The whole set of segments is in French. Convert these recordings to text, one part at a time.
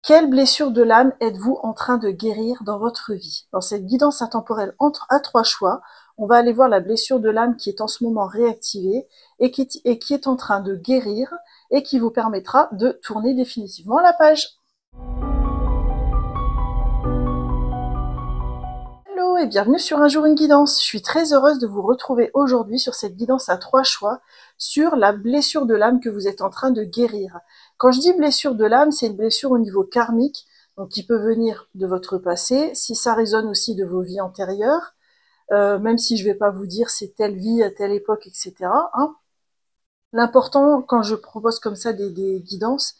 Quelle blessure de l'âme êtes-vous en train de guérir dans votre vie? Dans cette guidance intemporelle à 3 choix, on va aller voir la blessure de l'âme qui est en ce moment réactivée et qui est en train de guérir et qui vous permettra de tourner définitivement la page. Hello et bienvenue sur Un jour une guidance. Je suis très heureuse de vous retrouver aujourd'hui sur cette guidance à 3 choix sur la blessure de l'âme que vous êtes en train de guérir. Quand je dis blessure de l'âme, c'est une blessure au niveau karmique, donc qui peut venir de votre passé, si ça résonne aussi de vos vies antérieures, même si je ne vais pas vous dire c'est telle vie à telle époque, etc. Hein. L'important, quand je propose comme ça des guidances,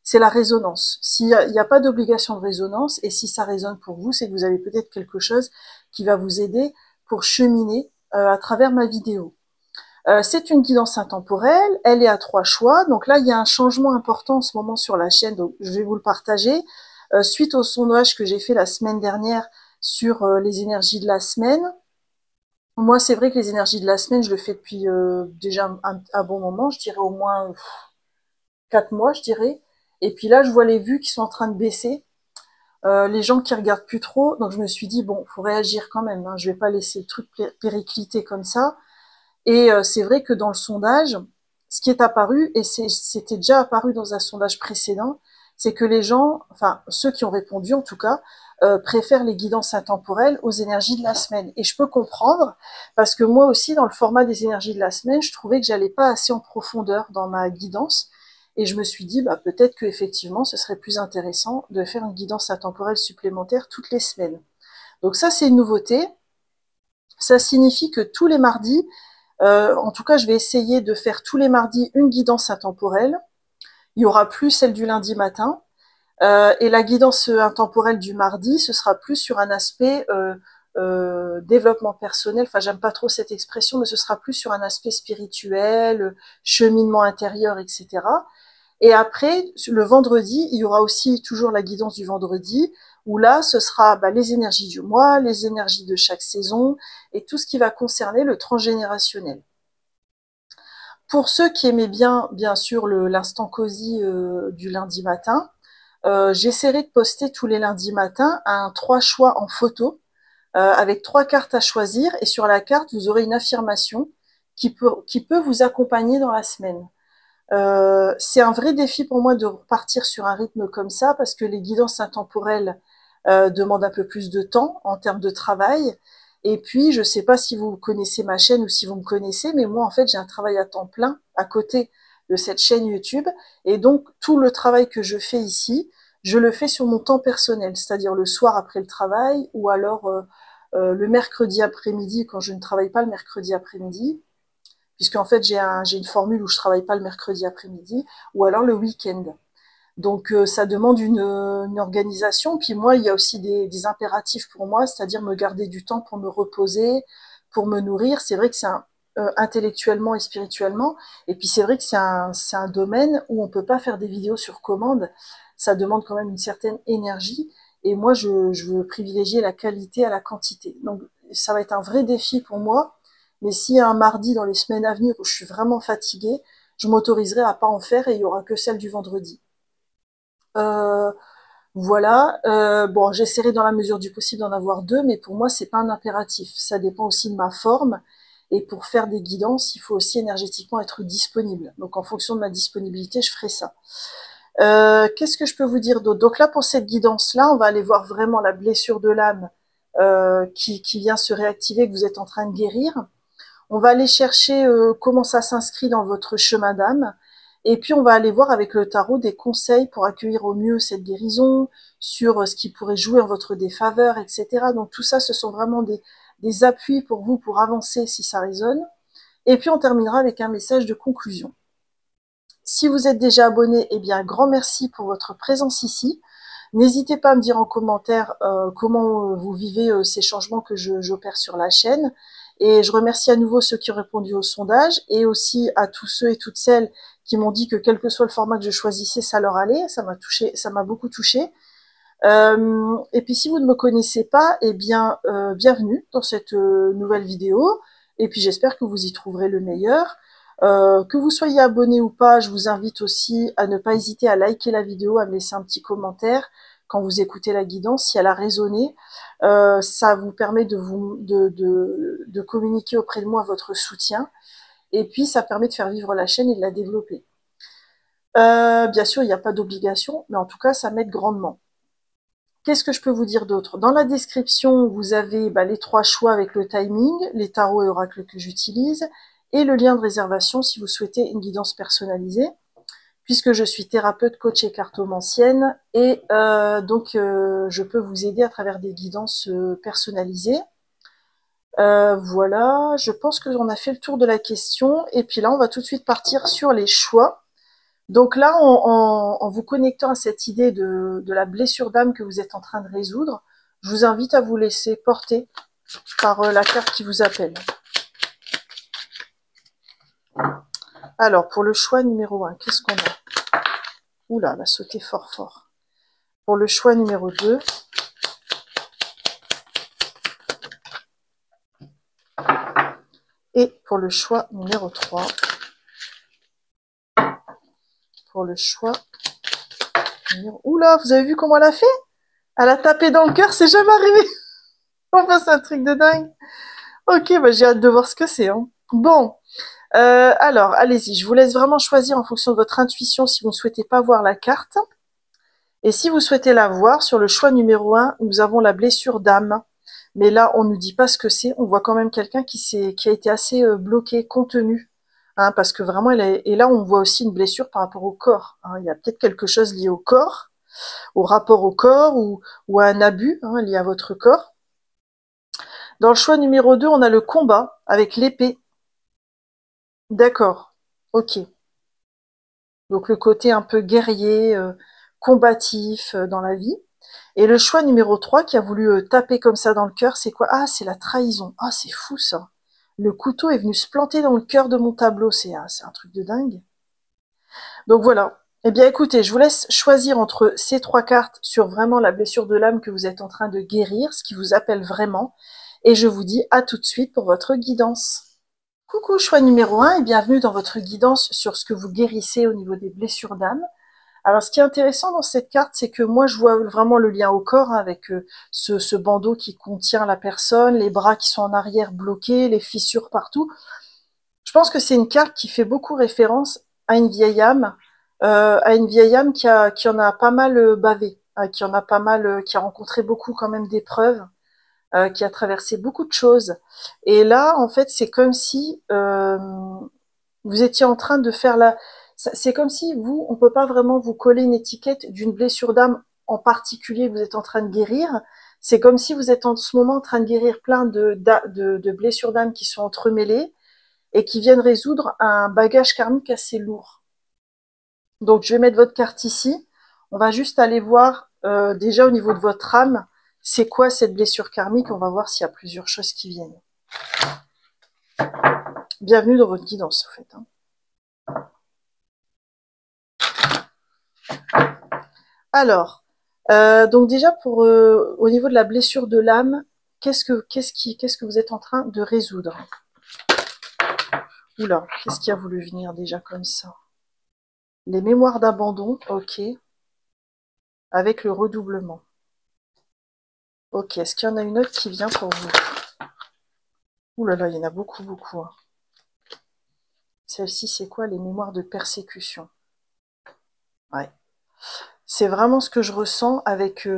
c'est la résonance. S'il n'y a pas d'obligation de résonance, et si ça résonne pour vous, c'est que vous avez peut-être quelque chose qui va vous aider pour cheminer à travers ma vidéo. C'est une guidance intemporelle, elle est à 3 choix, donc là il y a un changement important en ce moment sur la chaîne, donc je vais vous le partager. Suite au sondage que j'ai fait la semaine dernière sur les énergies de la semaine, moi c'est vrai que les énergies de la semaine, je le fais depuis déjà un bon moment, je dirais au moins 4 mois, je dirais. Et puis là, je vois les vues qui sont en train de baisser. Les gens qui regardent plus trop, donc je me suis dit, bon, faut réagir quand même, hein, je vais pas laisser le truc péricliter comme ça. Et c'est vrai que dans le sondage, ce qui est apparu, et c'était déjà apparu dans un sondage précédent, c'est que les gens, enfin ceux qui ont répondu en tout cas, préfèrent les guidances intemporelles aux énergies de la semaine. Et je peux comprendre, parce que moi aussi, dans le format des énergies de la semaine, je trouvais que j'allais pas assez en profondeur dans ma guidance. Et je me suis dit, bah, peut-être que effectivement, ce serait plus intéressant de faire une guidance intemporelle supplémentaire toutes les semaines. Donc ça, c'est une nouveauté. Ça signifie que tous les mardis, en tout cas, je vais essayer de faire tous les mardis une guidance intemporelle. Il y aura plus celle du lundi matin. Et la guidance intemporelle du mardi, ce sera plus sur un aspect développement personnel. Enfin, j'aime pas trop cette expression, mais ce sera plus sur un aspect spirituel, cheminement intérieur, etc. Et après, le vendredi, il y aura aussi toujours la guidance du vendredi, où là, ce sera les énergies du mois, les énergies de chaque saison, et tout ce qui va concerner le transgénérationnel. Pour ceux qui aimaient bien sûr, l'instant cosy du lundi matin, j'essaierai de poster tous les lundis matins un 3 choix en photo, avec 3 cartes à choisir, et sur la carte, vous aurez une affirmation qui peut vous accompagner dans la semaine. C'est un vrai défi pour moi de repartir sur un rythme comme ça, parce que les guidances intemporelles demandent un peu plus de temps en termes de travail. Et puis, je sais pas si vous connaissez ma chaîne ou si vous me connaissez, mais moi, en fait, j'ai un travail à temps plein à côté de cette chaîne YouTube. Et donc, tout le travail que je fais ici, je le fais sur mon temps personnel, c'est-à-dire le soir après le travail, ou alors le mercredi après-midi, quand je ne travaille pas le mercredi après-midi, puisqu'en fait j'ai une formule où je travaille pas le mercredi après-midi, ou alors le week-end. Donc ça demande une organisation. Puis moi, il y a aussi des impératifs pour moi, c'est-à-dire me garder du temps pour me reposer, pour me nourrir. C'est vrai que c'est intellectuellement et spirituellement. Et puis c'est vrai que c'est un domaine où on peut pas faire des vidéos sur commande. Ça demande quand même une certaine énergie. Et moi, je veux privilégier la qualité à la quantité. Donc ça va être un vrai défi pour moi. Mais s'il y a un mardi dans les semaines à venir où je suis vraiment fatiguée, je m'autoriserai à pas en faire et il y aura que celle du vendredi. Euh, voilà. Bon, j'essaierai dans la mesure du possible d'en avoir 2, mais pour moi, c'est pas un impératif. Ça dépend aussi de ma forme. Et pour faire des guidances, il faut aussi énergétiquement être disponible. Donc, en fonction de ma disponibilité, je ferai ça. Qu'est-ce que je peux vous dire d'autre? Donc là, pour cette guidance-là, on va aller voir vraiment la blessure de l'âme qui vient se réactiver, que vous êtes en train de guérir. On va aller chercher comment ça s'inscrit dans votre chemin d'âme. Et puis on va aller voir avec le tarot des conseils pour accueillir au mieux cette guérison, sur ce qui pourrait jouer en votre défaveur, etc. Donc tout ça, ce sont vraiment des appuis pour vous pour avancer si ça résonne. Et puis on terminera avec un message de conclusion. Si vous êtes déjà abonné, eh bien grand merci pour votre présence ici. N'hésitez pas à me dire en commentaire comment vous vivez ces changements que j'opère sur la chaîne. Et je remercie à nouveau ceux qui ont répondu au sondage et aussi à tous ceux et toutes celles qui m'ont dit que quel que soit le format que je choisissais, ça leur allait. Ça m'a touché, ça m'a beaucoup touché. Et puis si vous ne me connaissez pas, eh bien bienvenue dans cette nouvelle vidéo. Et puis j'espère que vous y trouverez le meilleur. Que vous soyez abonné ou pas, je vous invite aussi à ne pas hésiter à liker la vidéo, à me laisser un petit commentaire quand vous écoutez la guidance, si elle a résonné. Ça vous permet de communiquer auprès de moi votre soutien. Et puis, ça permet de faire vivre la chaîne et de la développer. Bien sûr, il n'y a pas d'obligation, mais en tout cas, ça m'aide grandement. Qu'est-ce que je peux vous dire d'autre? Dans la description, vous avez les 3 choix avec le timing, les tarots et oracles que j'utilise, et le lien de réservation si vous souhaitez une guidance personnalisée, puisque je suis thérapeute, coach et cartomancienne, et donc je peux vous aider à travers des guidances personnalisées. Voilà, je pense qu'on a fait le tour de la question, et puis là, on va tout de suite partir sur les choix. Donc là, en vous connectant à cette idée de la blessure d'âme que vous êtes en train de résoudre, je vous invite à vous laisser porter par la carte qui vous appelle. Alors, pour le choix numéro 1, qu'est-ce qu'on a? Oula, elle a sauté fort fort. Pour le choix numéro 2, et pour le choix numéro 3, pour le choix numéro... Oula, vous avez vu comment elle a fait? Elle a tapé dans le cœur, c'est jamais arrivé. Enfin, c'est un truc de dingue. Ok, j'ai hâte de voir ce que c'est. Hein. Bon, alors, allez-y, je vous laisse vraiment choisir en fonction de votre intuition si vous ne souhaitez pas voir la carte. Et si vous souhaitez la voir, sur le choix numéro 1, nous avons la blessure d'âme. Mais là, on ne nous dit pas ce que c'est. On voit quand même quelqu'un qui a été assez bloqué, contenu. Hein, parce que vraiment, et là, on voit aussi une blessure par rapport au corps. Hein. Il y a peut-être quelque chose lié au corps, au rapport au corps, ou à un abus lié à votre corps. Dans le choix numéro 2, on a le combat avec l'épée. D'accord, ok. Donc le côté un peu guerrier, combatif dans la vie. Et le choix numéro 3 qui a voulu taper comme ça dans le cœur, c'est quoi? Ah, c'est la trahison. Ah, c'est fou ça. Le couteau est venu se planter dans le cœur de mon tableau. C'est un truc de dingue. Donc voilà. Eh bien écoutez, je vous laisse choisir entre ces 3 cartes sur vraiment la blessure de l'âme que vous êtes en train de guérir, ce qui vous appelle vraiment. Et je vous dis à tout de suite pour votre guidance. Coucou, choix numéro 1 et bienvenue dans votre guidance sur ce que vous guérissez au niveau des blessures d'âme. Alors, ce qui est intéressant dans cette carte, c'est que moi, je vois vraiment le lien au corps avec ce bandeau qui contient la personne, les bras qui sont en arrière bloqués, les fissures partout. Je pense que c'est une carte qui fait beaucoup référence à une vieille âme, qui en a pas mal bavé, qui en a pas mal, qui a rencontré beaucoup quand même d'épreuves, qui a traversé beaucoup de choses. Et là, en fait, c'est comme si vous étiez en train de faire c'est comme si vous, on peut pas vraiment vous coller une étiquette d'une blessure d'âme en particulier que vous êtes en train de guérir. C'est comme si vous êtes en ce moment en train de guérir plein de blessures d'âme qui sont entremêlées et qui viennent résoudre un bagage karmique assez lourd. Donc, je vais mettre votre carte ici. On va juste aller voir déjà au niveau de votre âme, c'est quoi cette blessure karmique. On va voir s'il y a plusieurs choses qui viennent. Bienvenue dans votre guidance, en fait. Hein. Alors, donc déjà pour au niveau de la blessure de l'âme, qu'est-ce que vous êtes en train de résoudre? Oula, qu'est-ce qui a voulu venir déjà comme ça? Les mémoires d'abandon, ok. Avec le redoublement. Ok, est-ce qu'il y en a une autre qui vient pour vous? Ouh là là, il y en a beaucoup, beaucoup. Hein. Celle-ci, c'est quoi? Les mémoires de persécution. Ouais. C'est vraiment ce que je ressens avec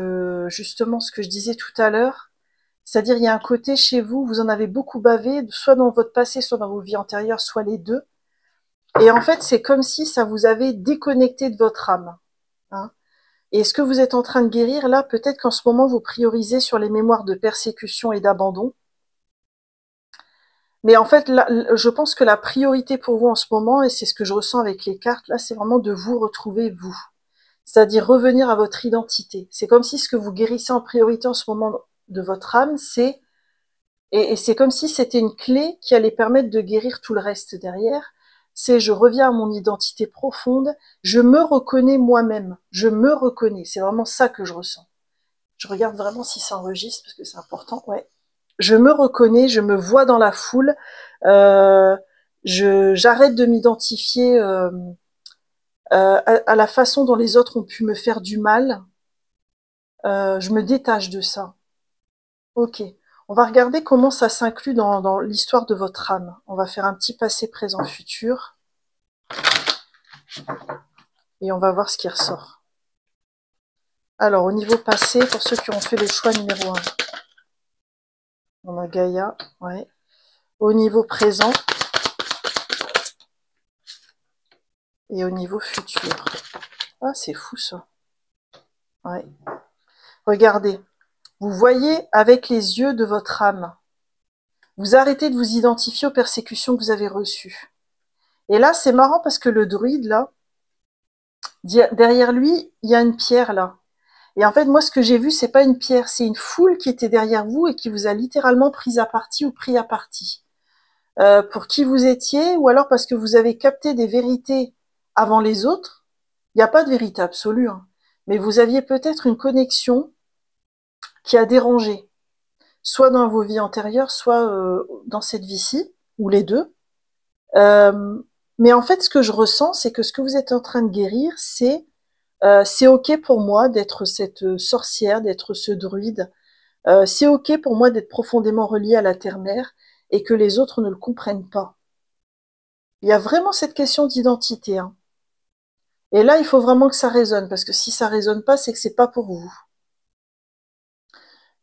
justement ce que je disais tout à l'heure. C'est-à-dire, il y a un côté chez vous, vous en avez beaucoup bavé, soit dans votre passé, soit dans vos vies antérieures, soit les deux. Et en fait, c'est comme si ça vous avait déconnecté de votre âme. Hein. Et ce que vous êtes en train de guérir, là, peut-être qu'en ce moment, vous priorisez sur les mémoires de persécution et d'abandon. Mais en fait, là, je pense que la priorité pour vous en ce moment, et c'est ce que je ressens avec les cartes, là, c'est vraiment de vous retrouver vous. C'est-à-dire revenir à votre identité. C'est comme si ce que vous guérissez en priorité en ce moment de votre âme, c'est et c'est comme si c'était une clé qui allait permettre de guérir tout le reste derrière. C'est je reviens à mon identité profonde, je me reconnais moi-même, je me reconnais. C'est vraiment ça que je ressens. Je regarde vraiment si ça enregistre parce que c'est important. Ouais. Je me reconnais, je me vois dans la foule. Euh, j'arrête de m'identifier à la façon dont les autres ont pu me faire du mal. Je me détache de ça. Ok. On va regarder comment ça s'inclut dans l'histoire de votre âme. On va faire un petit passé, présent, futur. Et on va voir ce qui ressort. Alors, au niveau passé, pour ceux qui ont fait le choix numéro 1, on a Gaïa, ouais. Au niveau présent et au niveau futur. Ah, c'est fou ça. Ouais. Regardez, vous voyez avec les yeux de votre âme. Vous arrêtez de vous identifier aux persécutions que vous avez reçues. Et là, c'est marrant parce que le druide, là, derrière lui, il y a une pierre, là. Et en fait, moi, ce que j'ai vu, c'est pas une pierre, c'est une foule qui était derrière vous et qui vous a littéralement pris à partie ou pris à partie. Pour qui vous étiez, ou alors parce que vous avez capté des vérités avant les autres. Il n'y a pas de vérité absolue, hein, mais vous aviez peut-être une connexion qui a dérangé, soit dans vos vies antérieures, soit dans cette vie-ci, ou les deux. Mais en fait, ce que je ressens, c'est que ce que vous êtes en train de guérir, c'est ok pour moi d'être cette sorcière, d'être ce druide. C'est ok pour moi d'être profondément relié à la terre-mère et que les autres ne le comprennent pas. Il y a vraiment cette question d'identité, hein. Et là, il faut vraiment que ça résonne, parce que si ça résonne pas, c'est que c'est pas pour vous.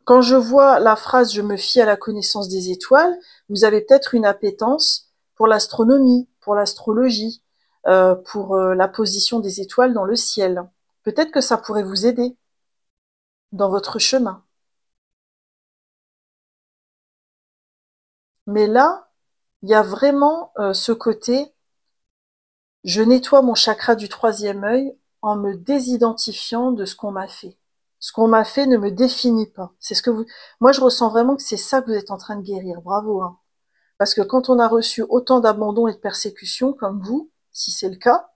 Quand je vois la phrase « je me fie à la connaissance des étoiles », vous avez peut-être une appétence pour l'astronomie, pour l'astrologie, pour la position des étoiles dans le ciel. Peut-être que ça pourrait vous aider dans votre chemin. Mais là, il y a vraiment ce côté « je nettoie mon chakra du 3e œil en me désidentifiant de ce qu'on m'a fait ». Ce qu'on m'a fait ne me définit pas. C'est ce que vous. Moi, je ressens vraiment que c'est ça que vous êtes en train de guérir. Bravo, hein. Parce que quand on a reçu autant d'abandon et de persécution, comme vous, si c'est le cas,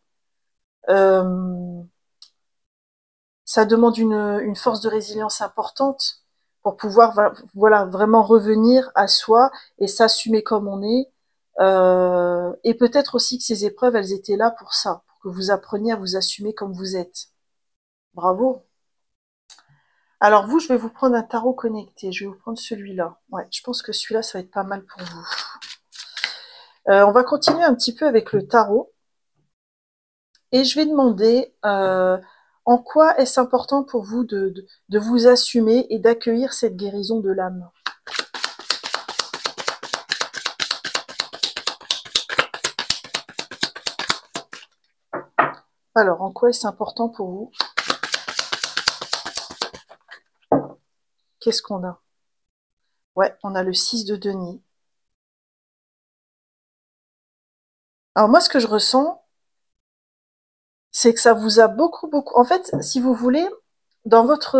ça demande une force de résilience importante pour pouvoir, voilà, vraiment revenir à soi et s'assumer comme on est. Et peut-être aussi que ces épreuves, elles étaient là pour ça, pour que vous appreniez à vous assumer comme vous êtes. Bravo. Alors vous, je vais vous prendre un tarot connecté. Je vais vous prendre celui-là. Ouais, je pense que celui-là, ça va être pas mal pour vous. On va continuer un petit peu avec le tarot. Et je vais demander en quoi est-ce important pour vous de vous assumer et d'accueillir cette guérison de l'âme. Alors, en quoi est-ce important pour vous? Qu'est-ce qu'on a? Ouais, on a le 6 de denier. Alors moi, ce que je ressens, c'est que ça vous a beaucoup... En fait, si vous voulez, dans votre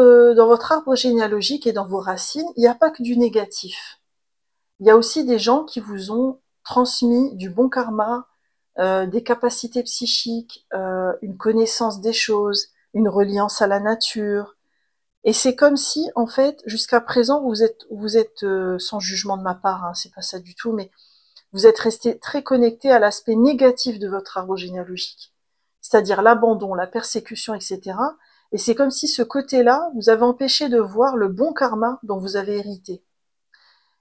arbre généalogique et dans vos racines, il n'y a pas que du négatif. Il y a aussi des gens qui vous ont transmis du bon karma, des capacités psychiques, une connaissance des choses, une reliance à la nature. Et c'est comme si, en fait, jusqu'à présent, vous êtes sans jugement de ma part, hein, c'est pas ça du tout, mais vous êtes resté très connecté à l'aspect négatif de votre arbre généalogique, c'est-à-dire l'abandon, la persécution, etc. Et c'est comme si ce côté-là vous avait empêché de voir le bon karma dont vous avez hérité.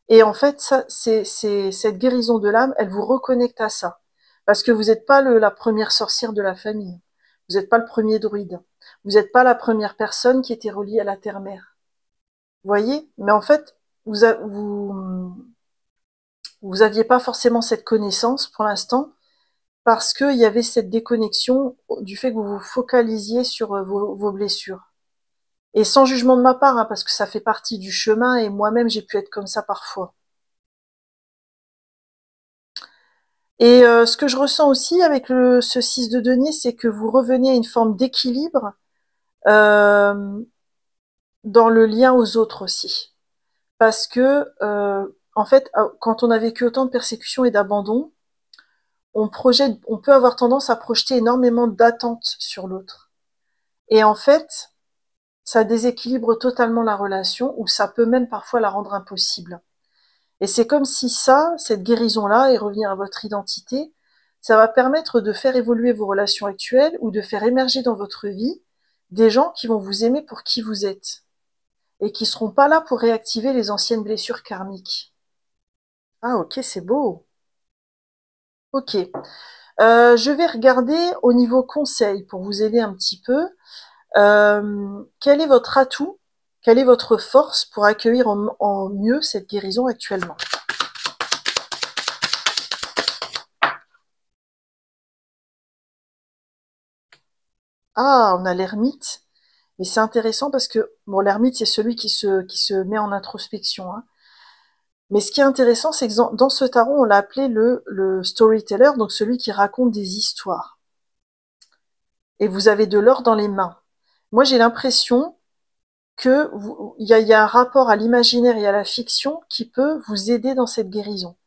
Et en fait, ça, c'est cette guérison de l'âme, elle vous reconnecte à ça. Parce que vous n'êtes pas la première sorcière de la famille. Vous n'êtes pas le premier druide. Vous n'êtes pas la première personne qui était reliée à la terre-mère. Vous voyez? Mais en fait, vous aviez pas forcément cette connaissance pour l'instant, parce qu'il y avait cette déconnexion du fait que vous vous focalisiez sur vos blessures. Et sans jugement de ma part, hein, parce que ça fait partie du chemin, et moi-même j'ai pu être comme ça parfois. Et ce que je ressens aussi avec ce 6 de denier, c'est que vous revenez à une forme d'équilibre euh, dans le lien aux autres aussi. Parce que, en fait, quand on a vécu autant de persécutions et d'abandon, on peut avoir tendance à projeter énormément d'attentes sur l'autre. Et en fait, ça déséquilibre totalement la relation, ou ça peut même parfois la rendre impossible. Et c'est comme si ça, cette guérison-là, et revenir à votre identité, ça va permettre de faire évoluer vos relations actuelles ou de faire émerger dans votre vie des gens qui vont vous aimer pour qui vous êtes et qui seront pas là pour réactiver les anciennes blessures karmiques. Ah ok, c'est beau. Ok. Je vais regarder au niveau conseil pour vous aider un petit peu. Quel est votre atout? Quelle est votre force pour accueillir en mieux cette guérison actuellement? Ah, on a l'ermite. Mais c'est intéressant parce que, bon, l'ermite, c'est celui qui se met en introspection, hein. Mais ce qui est intéressant, c'est que dans ce tarot, on l'a appelé le storyteller, donc celui qui raconte des histoires. Et vous avez de l'or dans les mains. Moi, j'ai l'impression que il y a un rapport à l'imaginaire et à la fiction qui peut vous aider dans cette guérison.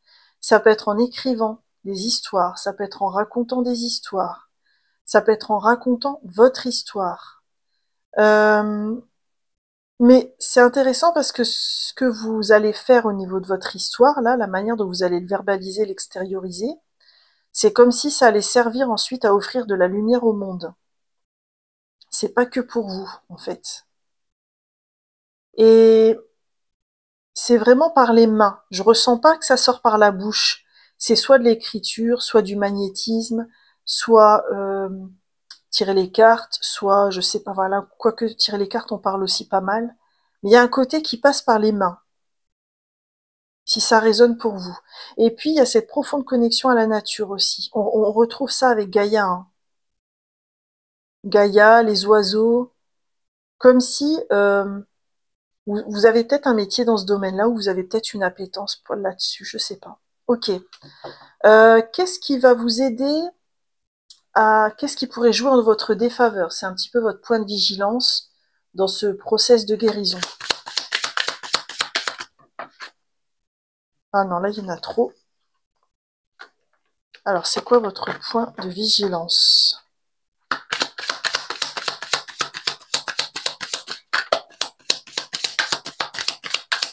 Ça peut être en écrivant des histoires, ça peut être en racontant des histoires, ça peut être en racontant votre histoire. Euh, mais c'est intéressant parce que ce que vous allez faire au niveau de votre histoire, là, la manière dont vous allez le verbaliser, l'extérioriser, c'est comme si ça allait servir ensuite à offrir de la lumière au monde. C'est pas que pour vous, en fait. Et c'est vraiment par les mains. Je ressens pas que ça sort par la bouche. C'est soit de l'écriture, soit du magnétisme, soit tirer les cartes, soit je sais pas, voilà, quoique tirer les cartes on parle aussi pas mal. Mais il y a un côté qui passe par les mains, si ça résonne pour vous. Et puis il y a cette profonde connexion à la nature aussi. On retrouve ça avec Gaïa, hein. Gaïa, les oiseaux, comme si vous avez peut-être un métier dans ce domaine-là, ou vous avez peut-être une appétence là-dessus, je sais pas. Ok. Qu'est-ce qui va vous aider qu'est-ce qui pourrait jouer en votre défaveur? C'est un petit peu votre point de vigilance dans ce process de guérison. Ah non, là, il y en a trop. Alors, c'est quoi votre point de vigilance?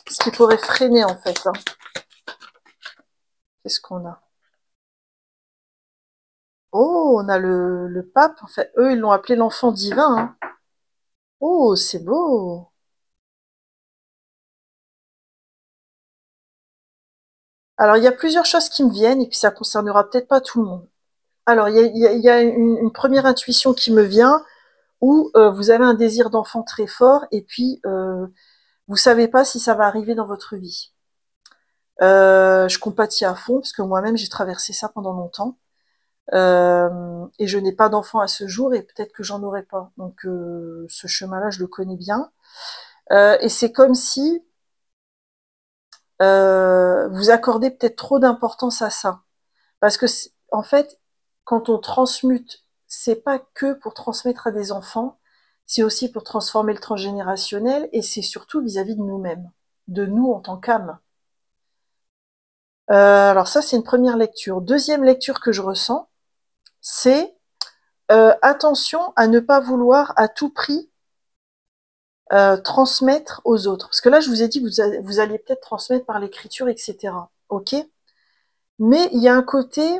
Ce qui pourrait freiner, en fait, hein. Qu'est-ce qu'on a? Oh, on a le pape. En fait, eux, ils l'ont appelé l'enfant divin, hein. Oh, c'est beau. Alors, il y a plusieurs choses qui me viennent, et puis ça concernera peut-être pas tout le monde. Alors, il y a une première intuition qui me vient, où vous avez un désir d'enfant très fort, et puis vous savez pas si ça va arriver dans votre vie. Je compatis à fond, parce que moi-même, j'ai traversé ça pendant longtemps. Et je n'ai pas d'enfant à ce jour, et peut-être que j'en aurai pas. Donc, ce chemin-là, je le connais bien. Et c'est comme si vous accordez peut-être trop d'importance à ça. Parce que, en fait, quand on transmute, c'est pas que pour transmettre à des enfants, c'est aussi pour transformer le transgénérationnel, et c'est surtout vis-à-vis de nous-mêmes, de nous en tant qu'âme. Alors ça, c'est une première lecture. Deuxième lecture que je ressens, c'est attention à ne pas vouloir à tout prix transmettre aux autres. Parce que là, je vous ai dit, vous alliez peut-être transmettre par l'écriture, etc. Ok. Mais il y a un côté,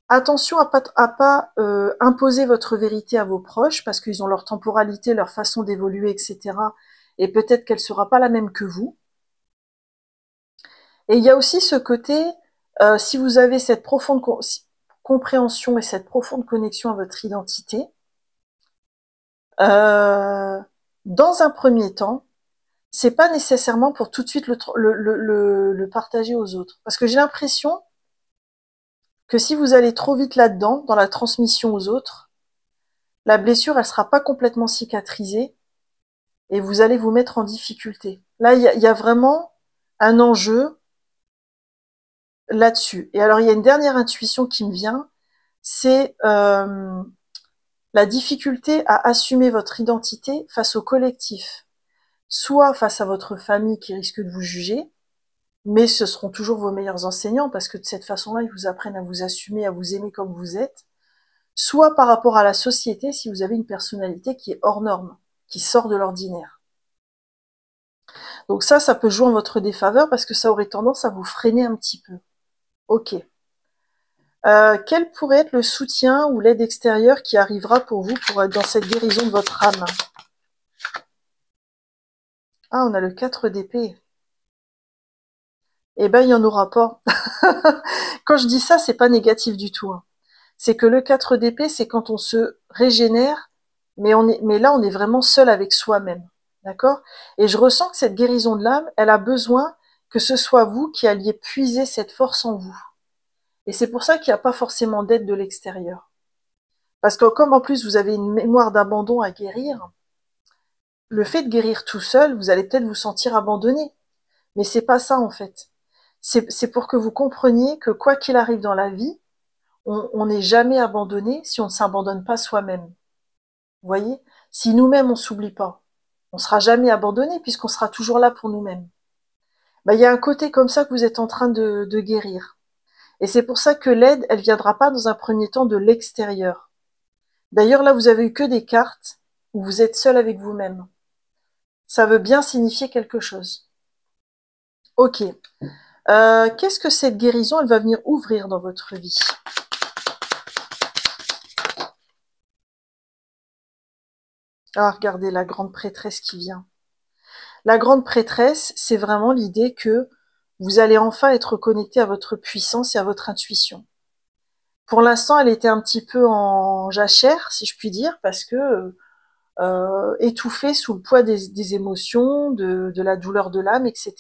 attention à pas imposer votre vérité à vos proches, parce qu'ils ont leur temporalité, leur façon d'évoluer, etc. Et peut-être qu'elle sera pas la même que vous. Et il y a aussi ce côté, si vous avez cette profonde compréhension et cette profonde connexion à votre identité, euh, dans un premier temps, c'est pas nécessairement pour tout de suite le partager aux autres. Parce que j'ai l'impression que si vous allez trop vite là-dedans, dans la transmission aux autres, la blessure, elle sera pas complètement cicatrisée et vous allez vous mettre en difficulté. Là, il y a vraiment un enjeu là-dessus. Et alors, il y a une dernière intuition qui me vient, c'est la difficulté à assumer votre identité face au collectif, soit face à votre famille qui risque de vous juger, mais ce seront toujours vos meilleurs enseignants parce que de cette façon-là, ils vous apprennent à vous assumer, à vous aimer comme vous êtes, soit par rapport à la société si vous avez une personnalité qui est hors norme, qui sort de l'ordinaire. Donc ça peut jouer en votre défaveur parce que ça aurait tendance à vous freiner un petit peu. Ok. Quel pourrait être le soutien ou l'aide extérieure qui arrivera pour vous pour être dans cette guérison de votre âme? Ah, on a le 4 d'épée. Eh ben, il n'y en aura pas. Quand je dis ça, c'est pas négatif du tout, hein. C'est que le 4 d'épée, c'est quand on se régénère, mais là, on est vraiment seul avec soi-même. D'accord? Et je ressens que cette guérison de l'âme, elle a besoin que ce soit vous qui alliez puiser cette force en vous. Et c'est pour ça qu'il n'y a pas forcément d'aide de l'extérieur. Parce que comme en plus vous avez une mémoire d'abandon à guérir, le fait de guérir tout seul, vous allez peut-être vous sentir abandonné. Mais c'est pas ça en fait. C'est pour que vous compreniez que quoi qu'il arrive dans la vie, on n'est jamais abandonné si on ne s'abandonne pas soi-même. Vous voyez? Si nous-mêmes on s'oublie pas, on sera jamais abandonné puisqu'on sera toujours là pour nous-mêmes. Il y a un côté comme ça que vous êtes en train de guérir. Et c'est pour ça que l'aide, elle viendra pas dans un premier temps de l'extérieur. D'ailleurs, là, vous avez eu que des cartes où vous êtes seul avec vous-même. Ça veut bien signifier quelque chose. Ok. Qu'est-ce que cette guérison, elle va venir ouvrir dans votre vie? Ah, regardez la grande prêtresse qui vient. La grande prêtresse, c'est vraiment l'idée que vous allez enfin être connecté à votre puissance et à votre intuition. Pour l'instant, elle était un petit peu en jachère, si je puis dire, parce que étouffée sous le poids des émotions, de la douleur de l'âme, etc.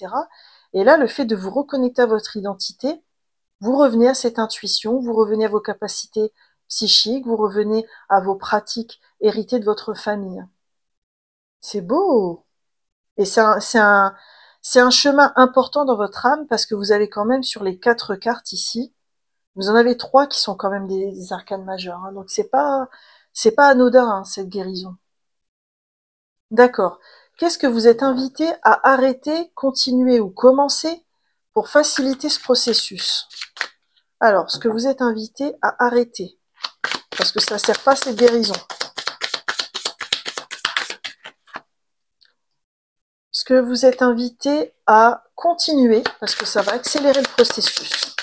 Et là, le fait de vous reconnecter à votre identité, vous revenez à cette intuition, vous revenez à vos capacités psychiques, vous revenez à vos pratiques héritées de votre famille. C'est beau! Et c'est un chemin important dans votre âme parce que vous avez quand même sur les 4 cartes ici, vous en avez 3 qui sont quand même des arcanes majeures, hein. Donc c'est pas anodin, hein, cette guérison. D'accord. Qu'est-ce que vous êtes invité à arrêter, continuer ou commencer pour faciliter ce processus? Alors, ce que vous êtes invité à arrêter, parce que ça ne sert pas cette guérison. Ce que vous êtes invité à continuer, parce que ça va accélérer le processus.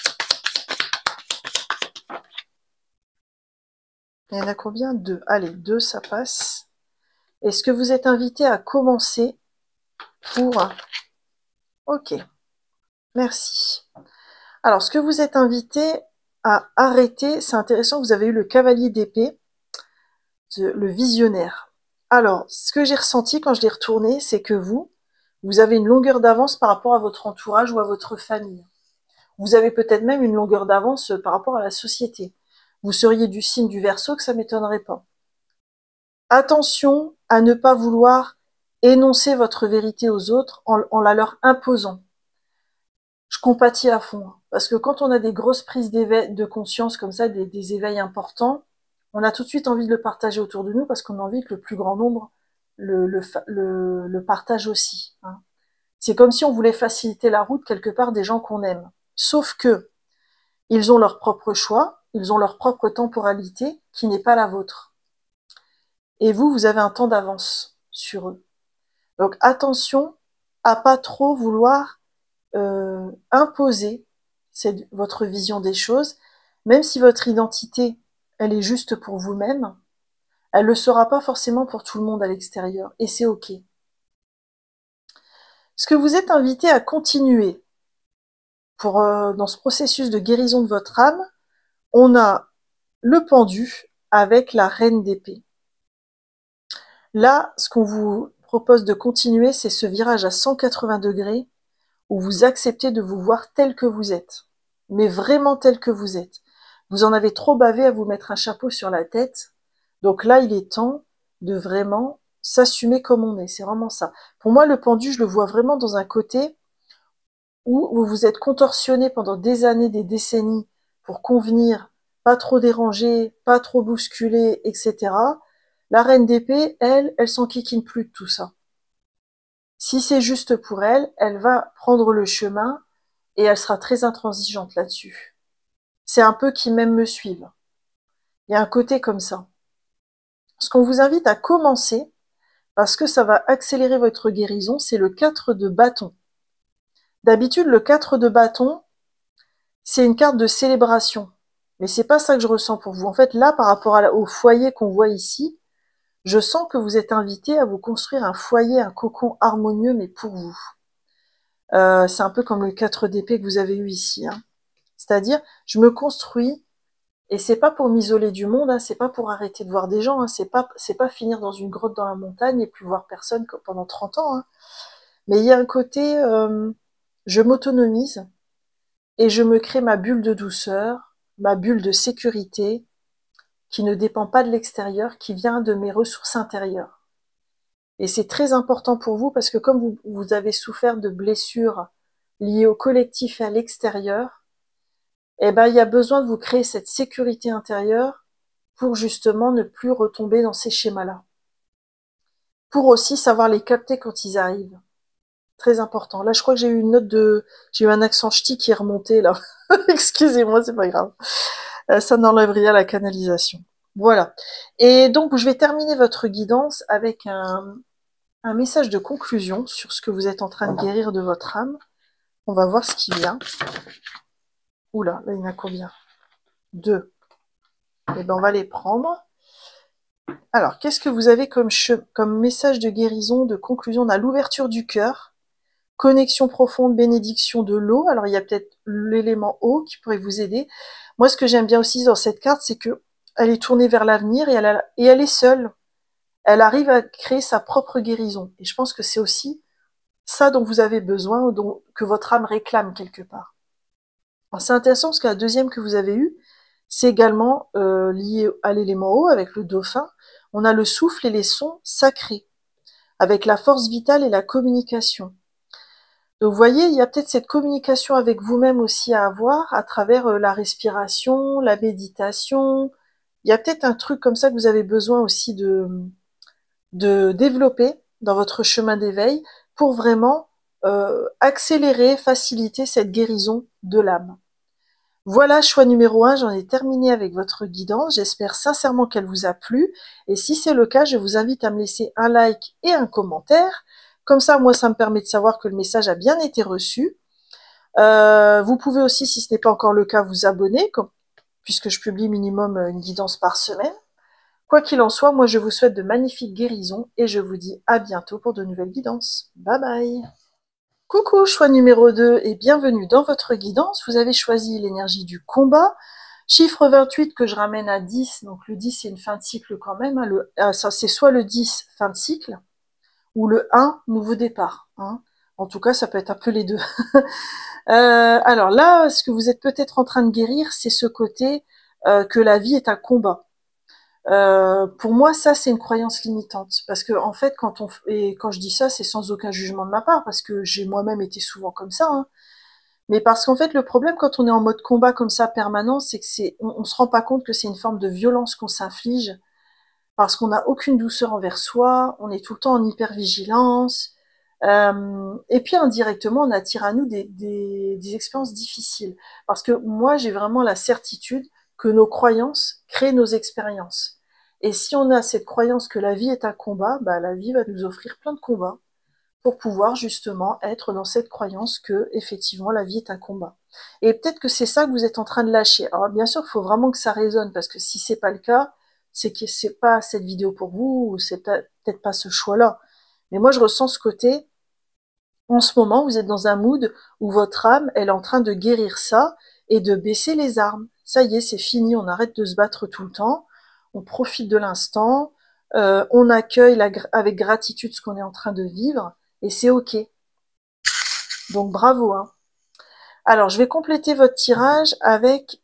Il y en a combien? 2. Allez, 2, ça passe. Et ce que vous êtes invité à commencer pour... Ok, merci. Alors, ce que vous êtes invité à arrêter, c'est intéressant, vous avez eu le cavalier d'épée, le visionnaire. Alors, ce que j'ai ressenti quand je l'ai retourné, c'est que vous avez une longueur d'avance par rapport à votre entourage ou à votre famille. Vous avez peut-être même une longueur d'avance par rapport à la société. Vous seriez du signe du Verseau, que ça m'étonnerait pas. Attention à ne pas vouloir énoncer votre vérité aux autres en la leur imposant. Je compatis à fond, hein, parce que quand on a des grosses prises de conscience comme ça, des éveils importants, on a tout de suite envie de le partager autour de nous parce qu'on a envie que le plus grand nombre le partage aussi, hein. C'est comme si on voulait faciliter la route quelque part des gens qu'on aime. Sauf que ils ont leur propre choix, ils ont leur propre temporalité qui n'est pas la vôtre. Et vous avez un temps d'avance sur eux. Donc attention à pas trop vouloir imposer votre vision des choses, même si votre identité, elle est juste pour vous-même, elle le sera pas forcément pour tout le monde à l'extérieur, et c'est ok. Ce que vous êtes invité à continuer dans ce processus de guérison de votre âme, on a le pendu avec la reine d'épée. Là, ce qu'on vous propose de continuer, c'est ce virage à 180 degrés où vous acceptez de vous voir tel que vous êtes, mais vraiment tel que vous êtes. Vous en avez trop bavé à vous mettre un chapeau sur la tête, donc là, il est temps de vraiment s'assumer comme on est, c'est vraiment ça. Pour moi, le pendu, je le vois vraiment dans un côté où vous vous êtes contorsionné pendant des années, des décennies, pour convenir, pas trop déranger, pas trop bousculer, etc. La reine d'épée, elle s'enquiquine plus de tout ça. Si c'est juste pour elle, elle va prendre le chemin et elle sera très intransigeante là-dessus. C'est un peu qui même me suivent. Il y a un côté comme ça. Ce qu'on vous invite à commencer, parce que ça va accélérer votre guérison, c'est le 4 de bâton. D'habitude, le 4 de bâton, c'est une carte de célébration. Mais c'est pas ça que je ressens pour vous. En fait, là, par rapport au foyer qu'on voit ici, je sens que vous êtes invité à vous construire un foyer, un cocon harmonieux, mais pour vous. C'est un peu comme le 4 d'épée que vous avez eu ici. Hein. C'est-à-dire, je me construis, et c'est pas pour m'isoler du monde, hein, c'est pas pour arrêter de voir des gens, hein, c'est pas finir dans une grotte dans la montagne et plus voir personne pendant 30 ans. Hein. Mais il y a un côté, je m'autonomise et je me crée ma bulle de douceur, ma bulle de sécurité, qui ne dépend pas de l'extérieur, qui vient de mes ressources intérieures. Et c'est très important pour vous parce que comme vous avez souffert de blessures liées au collectif et à l'extérieur, eh ben, il y a besoin de vous créer cette sécurité intérieure pour justement ne plus retomber dans ces schémas-là. Pour aussi savoir les capter quand ils arrivent. Très important. Là, je crois que j'ai eu un accent ch'ti qui est remonté, là. Excusez-moi, c'est pas grave. Ça n'enlève rien à la canalisation. Voilà. Et donc, je vais terminer votre guidance avec un message de conclusion sur ce que vous êtes en train de guérir de votre âme. On va voir ce qui vient. Oula, là, il y en a combien? 2. Eh ben, on va les prendre. Alors, qu'est-ce que vous avez comme message de guérison, de conclusion? On a l'ouverture du cœur, connexion profonde, bénédiction de l'eau. Alors, il y a peut-être l'élément eau qui pourrait vous aider. Moi, ce que j'aime bien aussi dans cette carte, c'est que elle est tournée vers l'avenir et elle est seule. Elle arrive à créer sa propre guérison. Et je pense que c'est aussi ça dont vous avez besoin, que votre âme réclame quelque part. C'est intéressant parce que la deuxième que vous avez eue, c'est également lié à l'élément eau avec le dauphin. On a le souffle et les sons sacrés, avec la force vitale et la communication. Donc vous voyez, il y a peut-être cette communication avec vous-même aussi à avoir à travers la respiration, la méditation. Il y a peut-être un truc comme ça que vous avez besoin aussi de développer dans votre chemin d'éveil pour vraiment accélérer, faciliter cette guérison de l'âme. Voilà, choix numéro 1, j'en ai terminé avec votre guidance. J'espère sincèrement qu'elle vous a plu. Et si c'est le cas, je vous invite à me laisser un like et un commentaire. Comme ça, moi, ça me permet de savoir que le message a bien été reçu. Vous pouvez aussi, si ce n'est pas encore le cas, vous abonner, puisque je publie minimum une guidance par semaine. Quoi qu'il en soit, moi, je vous souhaite de magnifiques guérisons et je vous dis à bientôt pour de nouvelles guidances. Bye bye! Coucou, choix numéro 2 et bienvenue dans votre guidance. Vous avez choisi l'énergie du combat. Chiffre 28 que je ramène à 10. Donc le 10 c'est une fin de cycle quand même. Hein. Ça c'est soit le 10 fin de cycle ou le 1 nouveau départ. Hein. En tout cas ça peut être un peu les deux. Alors là, ce que vous êtes peut-être en train de guérir, c'est ce côté que la vie est un combat. Pour moi, ça, c'est une croyance limitante. Parce que, en fait, et quand je dis ça, c'est sans aucun jugement de ma part, parce que j'ai moi-même été souvent comme ça, hein. Mais parce qu'en fait, le problème quand on est en mode combat comme ça permanent, c'est que on se rend pas compte que c'est une forme de violence qu'on s'inflige, parce qu'on n'a aucune douceur envers soi, on est tout le temps en hypervigilance, et puis indirectement, on attire à nous des expériences difficiles. Parce que moi, j'ai vraiment la certitude que nos croyances créent nos expériences. Et si on a cette croyance que la vie est un combat, bah, la vie va nous offrir plein de combats pour pouvoir justement être dans cette croyance que effectivement la vie est un combat. Et peut-être que c'est ça que vous êtes en train de lâcher. Alors bien sûr, il faut vraiment que ça résonne parce que si c'est pas le cas, c'est que c'est pas cette vidéo pour vous ou c'est peut-être pas ce choix-là. Mais moi, je ressens ce côté. En ce moment, vous êtes dans un mood où votre âme, elle est en train de guérir ça et de baisser les armes. Ça y est, c'est fini, on arrête de se battre tout le temps, on profite de l'instant, on accueille avec gratitude ce qu'on est en train de vivre, et c'est ok. Donc bravo. Hein. Alors, je vais compléter votre tirage avec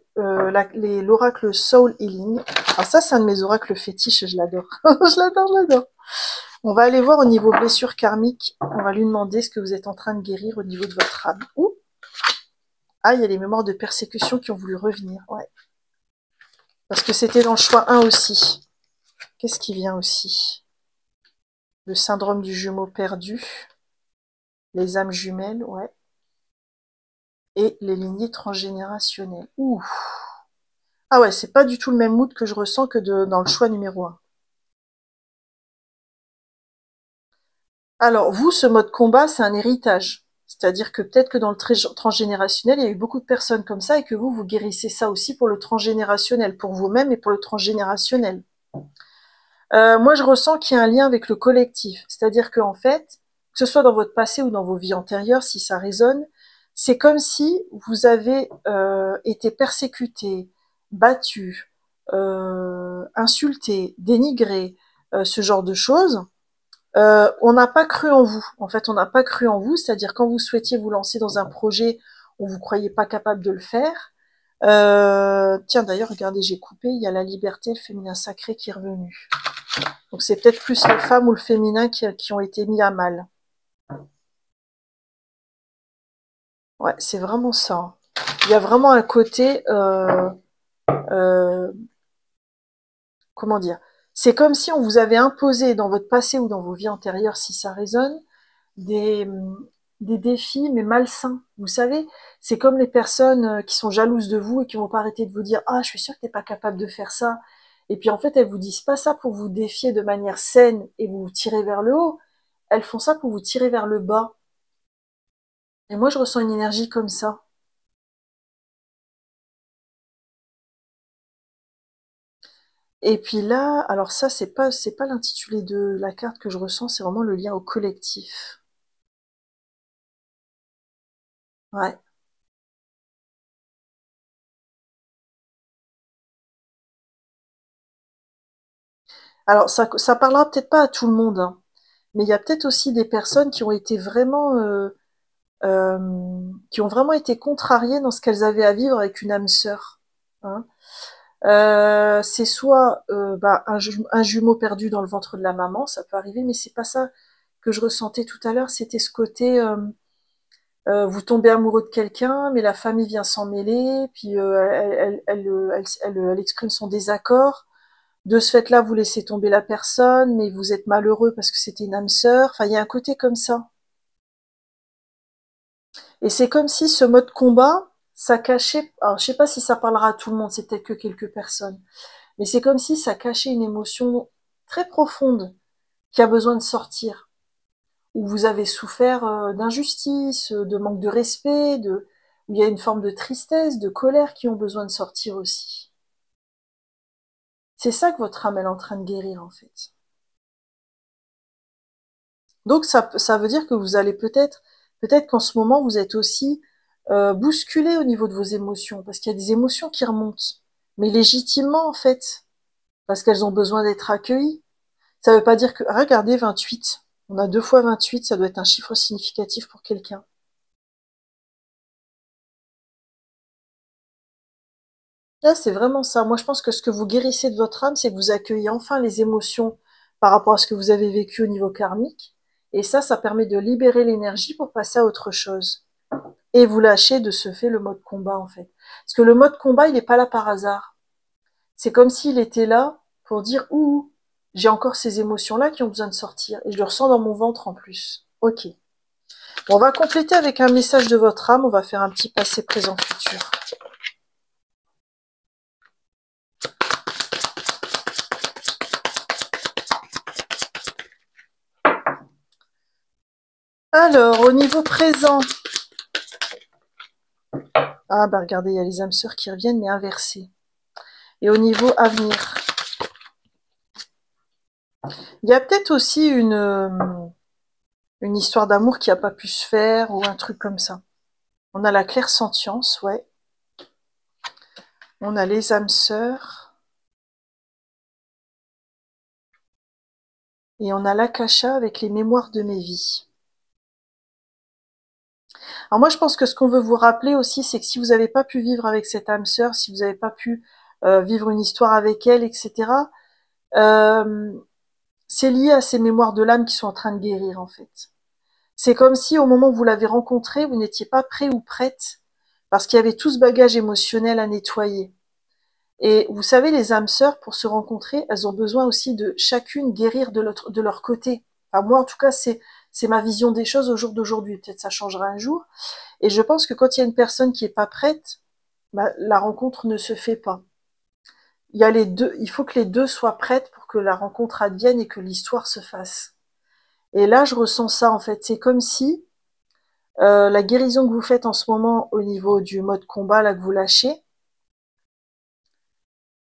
l'oracle Soul Healing. Alors ça, c'est un de mes oracles fétiches, je l'adore. Je l'adore, je l'adore. On va aller voir au niveau blessure karmique. On va lui demander ce que vous êtes en train de guérir au niveau de votre âme. Ouh. Ah, il y a les mémoires de persécution qui ont voulu revenir. Ouais. Parce que c'était dans le choix 1 aussi. Qu'est-ce qui vient aussi? Le syndrome du jumeau perdu. Les âmes jumelles, ouais. Et les lignées transgénérationnelles. Ouh. Ah ouais, c'est pas du tout le même mood que je ressens que dans le choix numéro 1. Alors, vous, ce mode combat, c'est un héritage. C'est-à-dire que peut-être que dans le transgénérationnel, il y a eu beaucoup de personnes comme ça et que vous guérissez ça aussi pour le transgénérationnel, pour vous-même et pour le transgénérationnel. Moi, je ressens qu'il y a un lien avec le collectif. C'est-à-dire qu'en fait, que ce soit dans votre passé ou dans vos vies antérieures, si ça résonne, c'est comme si vous avez été persécuté, battu, insulté, dénigré, ce genre de choses. On n'a pas cru en vous. En fait, on n'a pas cru en vous, c'est-à-dire quand vous souhaitiez vous lancer dans un projet, on vous croyait pas capable de le faire. Tiens, d'ailleurs, regardez, j'ai coupé, il y a la liberté, le féminin sacré qui est revenu. Donc c'est peut-être plus les femmes ou le féminin qui ont été mis à mal. Ouais, c'est vraiment ça. Il y a vraiment un côté, euh, comment dire, c'est comme si on vous avait imposé dans votre passé ou dans vos vies antérieures, si ça résonne, des, des défis, mais malsains. Vous savez, c'est comme les personnes qui sont jalouses de vous et qui vont pas arrêter de vous dire «Ah, je suis sûre que t'es pas capable de faire ça». Et puis en fait, elles vous disent pas ça pour vous défier de manière saine et vous tirer vers le haut. Elles font ça pour vous tirer vers le bas. Et moi, je ressens une énergie comme ça. Et puis là, alors ça, c'est pas l'intitulé de la carte que je ressens, c'est vraiment le lien au collectif. Ouais. Alors ça parlera peut-être pas à tout le monde, hein, mais il y a peut-être aussi des personnes qui ont été vraiment, qui ont vraiment été contrariées dans ce qu'elles avaient à vivre avec une âme sœur. Hein. C'est soit bah, un jumeau perdu dans le ventre de la maman, ça peut arriver, mais c'est pas ça que je ressentais tout à l'heure. C'était ce côté, vous tombez amoureux de quelqu'un, mais la famille vient s'en mêler, puis elle exprime son désaccord. De ce fait-là, vous laissez tomber la personne, mais vous êtes malheureux parce que c'était une âme sœur. Enfin, il y a un côté comme ça. Et c'est comme si ce mode combat, ça cachait, alors je sais pas si ça parlera à tout le monde, c'est peut-être que quelques personnes, mais c'est comme si ça cachait une émotion très profonde qui a besoin de sortir, où vous avez souffert d'injustice, de manque de respect, où il y a une forme de tristesse, de colère qui ont besoin de sortir aussi. C'est ça que votre âme est en train de guérir en fait. Donc ça veut dire que vous allez peut-être qu'en ce moment vous êtes aussi bousculé au niveau de vos émotions, parce qu'il y a des émotions qui remontent, mais légitimement en fait, parce qu'elles ont besoin d'être accueillies. Ça veut pas dire que, regardez 28, on a 2 fois 28, ça doit être un chiffre significatif pour quelqu'un. Là, c'est vraiment ça. Moi, je pense que ce que vous guérissez de votre âme, c'est que vous accueillez enfin les émotions par rapport à ce que vous avez vécu au niveau karmique. Et ça permet de libérer l'énergie pour passer à autre chose. Et vous lâchez de ce fait le mode combat, en fait. Parce que le mode combat, il n'est pas là par hasard. C'est comme s'il était là pour dire, ouh, j'ai encore ces émotions-là qui ont besoin de sortir. Et je le ressens dans mon ventre en plus. Ok. Bon, on va compléter avec un message de votre âme. On va faire un petit passé, présent, futur. Alors, au niveau présent, ah bah regardez, il y a les âmes sœurs qui reviennent, mais inversées. Et au niveau avenir, il y a peut-être aussi une histoire d'amour qui n'a pas pu se faire, ou un truc comme ça. On a la clairsentience, ouais. On a les âmes sœurs. Et on a l'akasha avec les mémoires de mes vies. Alors moi, je pense que ce qu'on veut vous rappeler aussi, c'est que si vous n'avez pas pu vivre avec cette âme sœur, si vous n'avez pas pu vivre une histoire avec elle, etc., euh, c'est lié à ces mémoires de l'âme qui sont en train de guérir, en fait. C'est comme si au moment où vous l'avez rencontrée, vous n'étiez pas prêt ou prête, parce qu'il y avait tout ce bagage émotionnel à nettoyer. Et vous savez, les âmes sœurs, pour se rencontrer, elles ont besoin aussi de chacune guérir de leur côté. Enfin, moi, en tout cas, c'est ma vision des choses au jour d'aujourd'hui. Peut-être ça changera un jour. Et je pense que quand il y a une personne qui est pas prête, bah, la rencontre ne se fait pas. Il y a les deux, il faut que les deux soient prêtes pour que la rencontre advienne et que l'histoire se fasse. Et là, je ressens ça, en fait. C'est comme si la guérison que vous faites en ce moment au niveau du mode combat, là, que vous lâchez,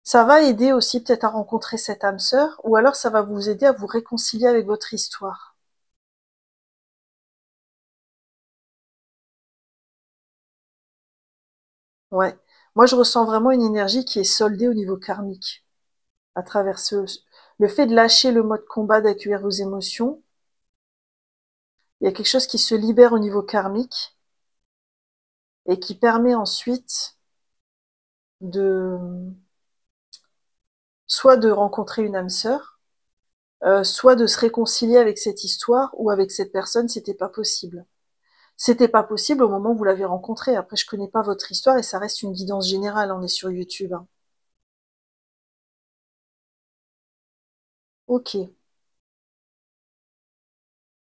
ça va aider aussi peut-être à rencontrer cette âme sœur, ou alors ça va vous aider à vous réconcilier avec votre histoire. Ouais. Moi, je ressens vraiment une énergie qui est soldée au niveau karmique, à travers le fait de lâcher le mode combat, d'accueillir vos émotions. Il y a quelque chose qui se libère au niveau karmique et qui permet ensuite de, soit de rencontrer une âme sœur, soit de se réconcilier avec cette histoire ou avec cette personne, c'était pas possible. C'était pas possible au moment où vous l'avez rencontré. Après, je connais pas votre histoire et ça reste une guidance générale. On est sur YouTube, hein. Ok. Il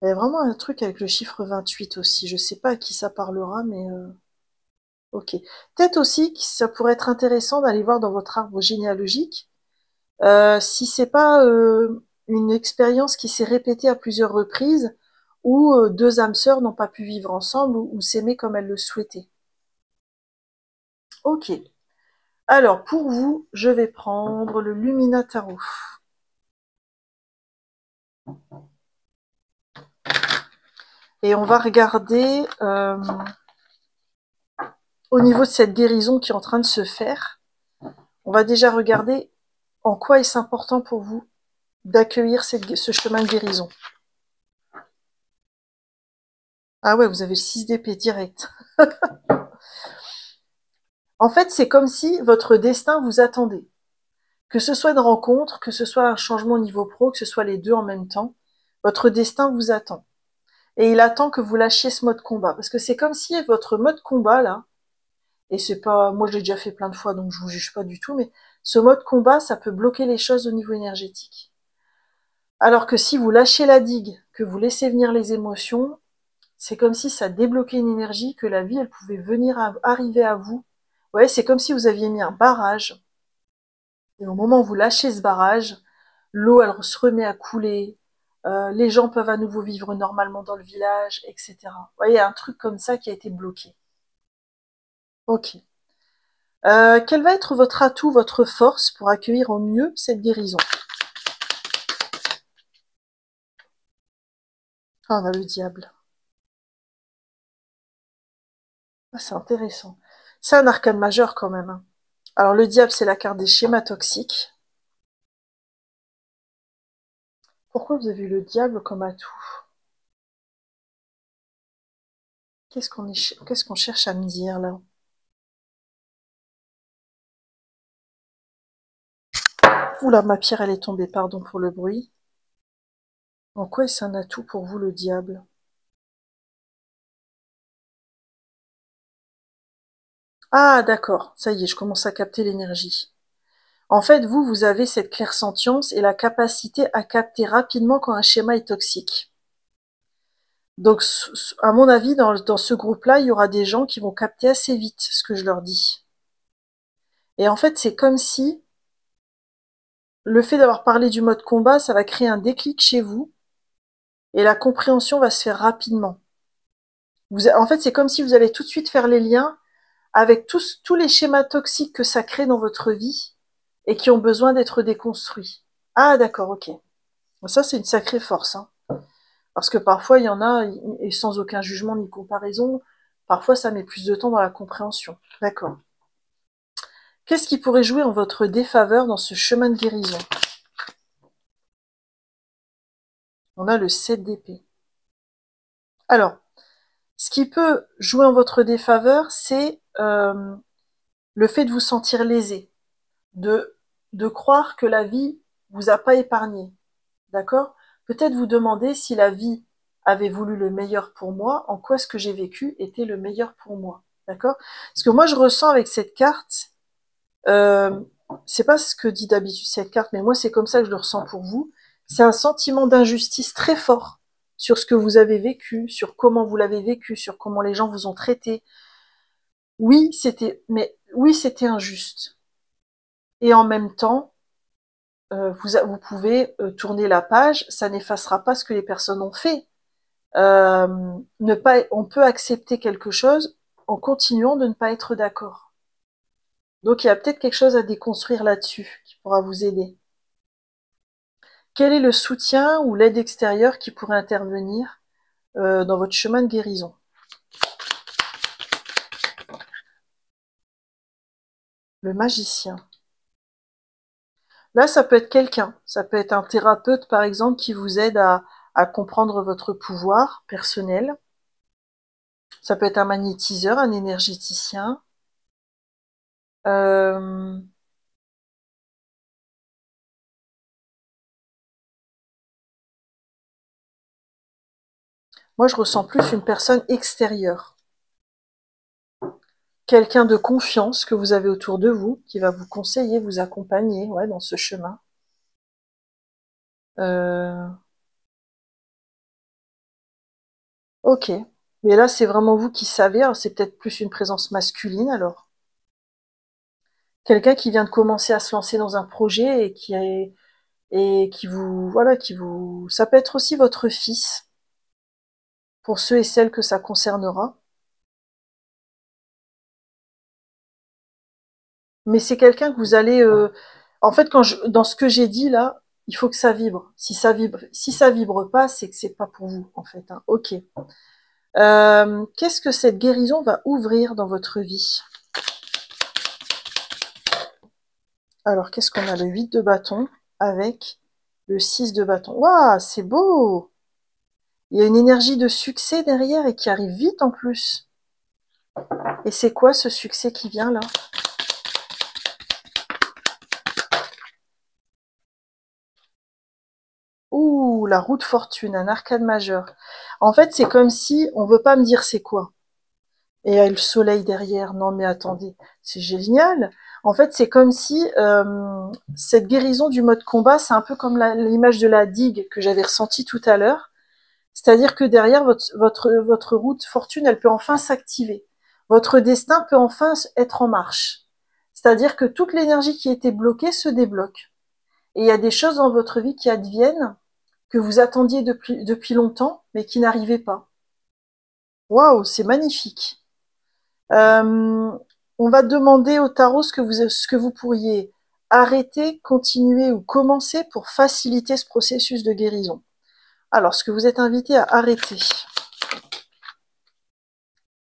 y a vraiment un truc avec le chiffre 28 aussi. Je sais pas à qui ça parlera, mais ok. Peut-être aussi que ça pourrait être intéressant d'aller voir dans votre arbre généalogique si c'est pas une expérience qui s'est répétée à plusieurs reprises où deux âmes sœurs n'ont pas pu vivre ensemble ou s'aimer comme elles le souhaitaient. Ok. Alors, pour vous, je vais prendre le Lumina Tarot. Et on va regarder au niveau de cette guérison qui est en train de se faire. On va déjà regarder en quoi est-ce important pour vous d'accueillir ce chemin de guérison. Ah ouais, vous avez le 6 d'épée direct. En fait, c'est comme si votre destin vous attendait. Que ce soit une rencontre, que ce soit un changement au niveau pro, que ce soit les deux en même temps, votre destin vous attend. Et il attend que vous lâchiez ce mode combat. Parce que c'est comme si votre mode combat, là, et c'est pas, moi je l'ai déjà fait plein de fois, donc je vous juge pas du tout, mais ce mode combat, ça peut bloquer les choses au niveau énergétique. Alors que si vous lâchez la digue, que vous laissez venir les émotions, c'est comme si ça débloquait une énergie, que la vie, elle pouvait venir arriver à vous. Ouais, c'est comme si vous aviez mis un barrage. Et au moment où vous lâchez ce barrage, l'eau, elle se remet à couler, les gens peuvent à nouveau vivre normalement dans le village, etc. Vous voyez, il y a un truc comme ça qui a été bloqué. Ok. Quel va être votre atout, votre force pour accueillir au mieux cette guérison? Ah, on a le diable. Ah, c'est intéressant. C'est un arcane majeur quand même, hein. Alors le diable, c'est la carte des schémas toxiques. Pourquoi vous avez eu le diable comme atout? Qu'est-ce qu'on cherche à me dire là? Oula, ma pierre, elle est tombée, pardon pour le bruit. En quoi est-ce un atout pour vous, le diable? Ah, d'accord, ça y est, je commence à capter l'énergie. En fait, vous avez cette clairsentience et la capacité à capter rapidement quand un schéma est toxique. Donc, à mon avis, dans ce groupe-là, il y aura des gens qui vont capter assez vite ce que je leur dis. Et en fait, c'est comme si le fait d'avoir parlé du mode combat, ça va créer un déclic chez vous et la compréhension va se faire rapidement. En fait, c'est comme si vous allez tout de suite faire les liens avec tous les schémas toxiques que ça crée dans votre vie et qui ont besoin d'être déconstruits. Ah, d'accord, ok. Ça, c'est une sacrée force, hein. Parce que parfois, il y en a, et sans aucun jugement ni comparaison, parfois ça met plus de temps dans la compréhension. D'accord. Qu'est-ce qui pourrait jouer en votre défaveur dans ce chemin de guérison? On a le 7 d'épée. Alors, ce qui peut jouer en votre défaveur, c'est le fait de vous sentir lésé, de croire que la vie vous a pas épargné. D'accord? Peut-être vous demander si la vie avait voulu le meilleur pour moi, en quoi ce que j'ai vécu était le meilleur pour moi. D'accord? Parce que moi, je ressens avec cette carte, euh, c'est pas ce que dit d'habitude cette carte, mais moi, c'est comme ça que je le ressens pour vous. C'est un sentiment d'injustice très fort sur ce que vous avez vécu, sur comment vous l'avez vécu, sur comment les gens vous ont traité. Oui, c'était injuste. Et en même temps, vous pouvez tourner la page, ça n'effacera pas ce que les personnes ont fait. On peut accepter quelque chose en continuant de ne pas être d'accord. Donc il y a peut-être quelque chose à déconstruire là-dessus qui pourra vous aider. Quel est le soutien ou l'aide extérieure qui pourrait intervenir dans votre chemin de guérison? Le magicien. Là, ça peut être quelqu'un. Ça peut être un thérapeute, par exemple, qui vous aide à comprendre votre pouvoir personnel. Ça peut être un magnétiseur, un énergéticien. Euh, Moi, je ressens plus une personne extérieure. Quelqu'un de confiance que vous avez autour de vous, qui va vous conseiller, vous accompagner, ouais, dans ce chemin. Euh, ok. Mais là, c'est vraiment vous qui savez. Alors, c'est peut-être plus une présence masculine, alors. Quelqu'un qui vient de commencer à se lancer dans un projet et qui vous, voilà, ça peut être aussi votre fils, pour ceux et celles que ça concernera. Mais c'est quelqu'un que vous allez, en fait, dans ce que j'ai dit là, il faut que ça vibre. Si ça vibre pas, c'est que c'est pas pour vous, en fait, hein. Ok. Qu'est-ce que cette guérison va ouvrir dans votre vie? Alors, qu'est-ce qu'on a? Le 8 de bâton avec le 6 de bâton. Waouh, c'est beau! Il y a une énergie de succès derrière et qui arrive vite en plus. Et c'est quoi ce succès qui vient là? Ouh, la roue de fortune, un arcade majeur. En fait, c'est comme si on veut pas me dire c'est quoi. Et il y a le soleil derrière. Non mais attendez, c'est génial. En fait, c'est comme si cette guérison du mode combat, c'est un peu comme l'image de la digue que j'avais ressentie tout à l'heure. C'est-à-dire que derrière votre roue de fortune, elle peut enfin s'activer. Votre destin peut enfin être en marche. C'est-à-dire que toute l'énergie qui était bloquée se débloque. Et il y a des choses dans votre vie qui adviennent que vous attendiez depuis longtemps, mais qui n'arrivaient pas. Waouh, c'est magnifique. Euh, on va demander au tarot ce que vous pourriez arrêter, continuer ou commencer pour faciliter ce processus de guérison. Alors, ce que vous êtes invité à arrêter,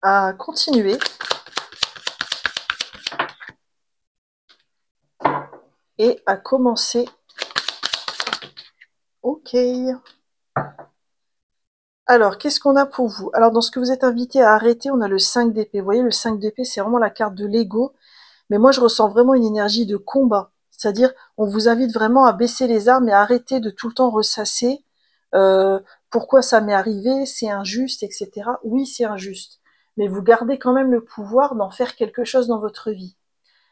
à continuer et à commencer. Ok. Alors, qu'est-ce qu'on a pour vous? Alors, dans ce que vous êtes invité à arrêter, on a le 5 d'épée. Vous voyez, le 5 d'épée, c'est vraiment la carte de l'ego. Mais moi, je ressens vraiment une énergie de combat. C'est-à-dire, on vous invite vraiment à baisser les armes et à arrêter de tout le temps ressasser. Euh, Pourquoi ça m'est arrivé? C'est injuste, etc. Oui, c'est injuste. Mais vous gardez quand même le pouvoir d'en faire quelque chose dans votre vie.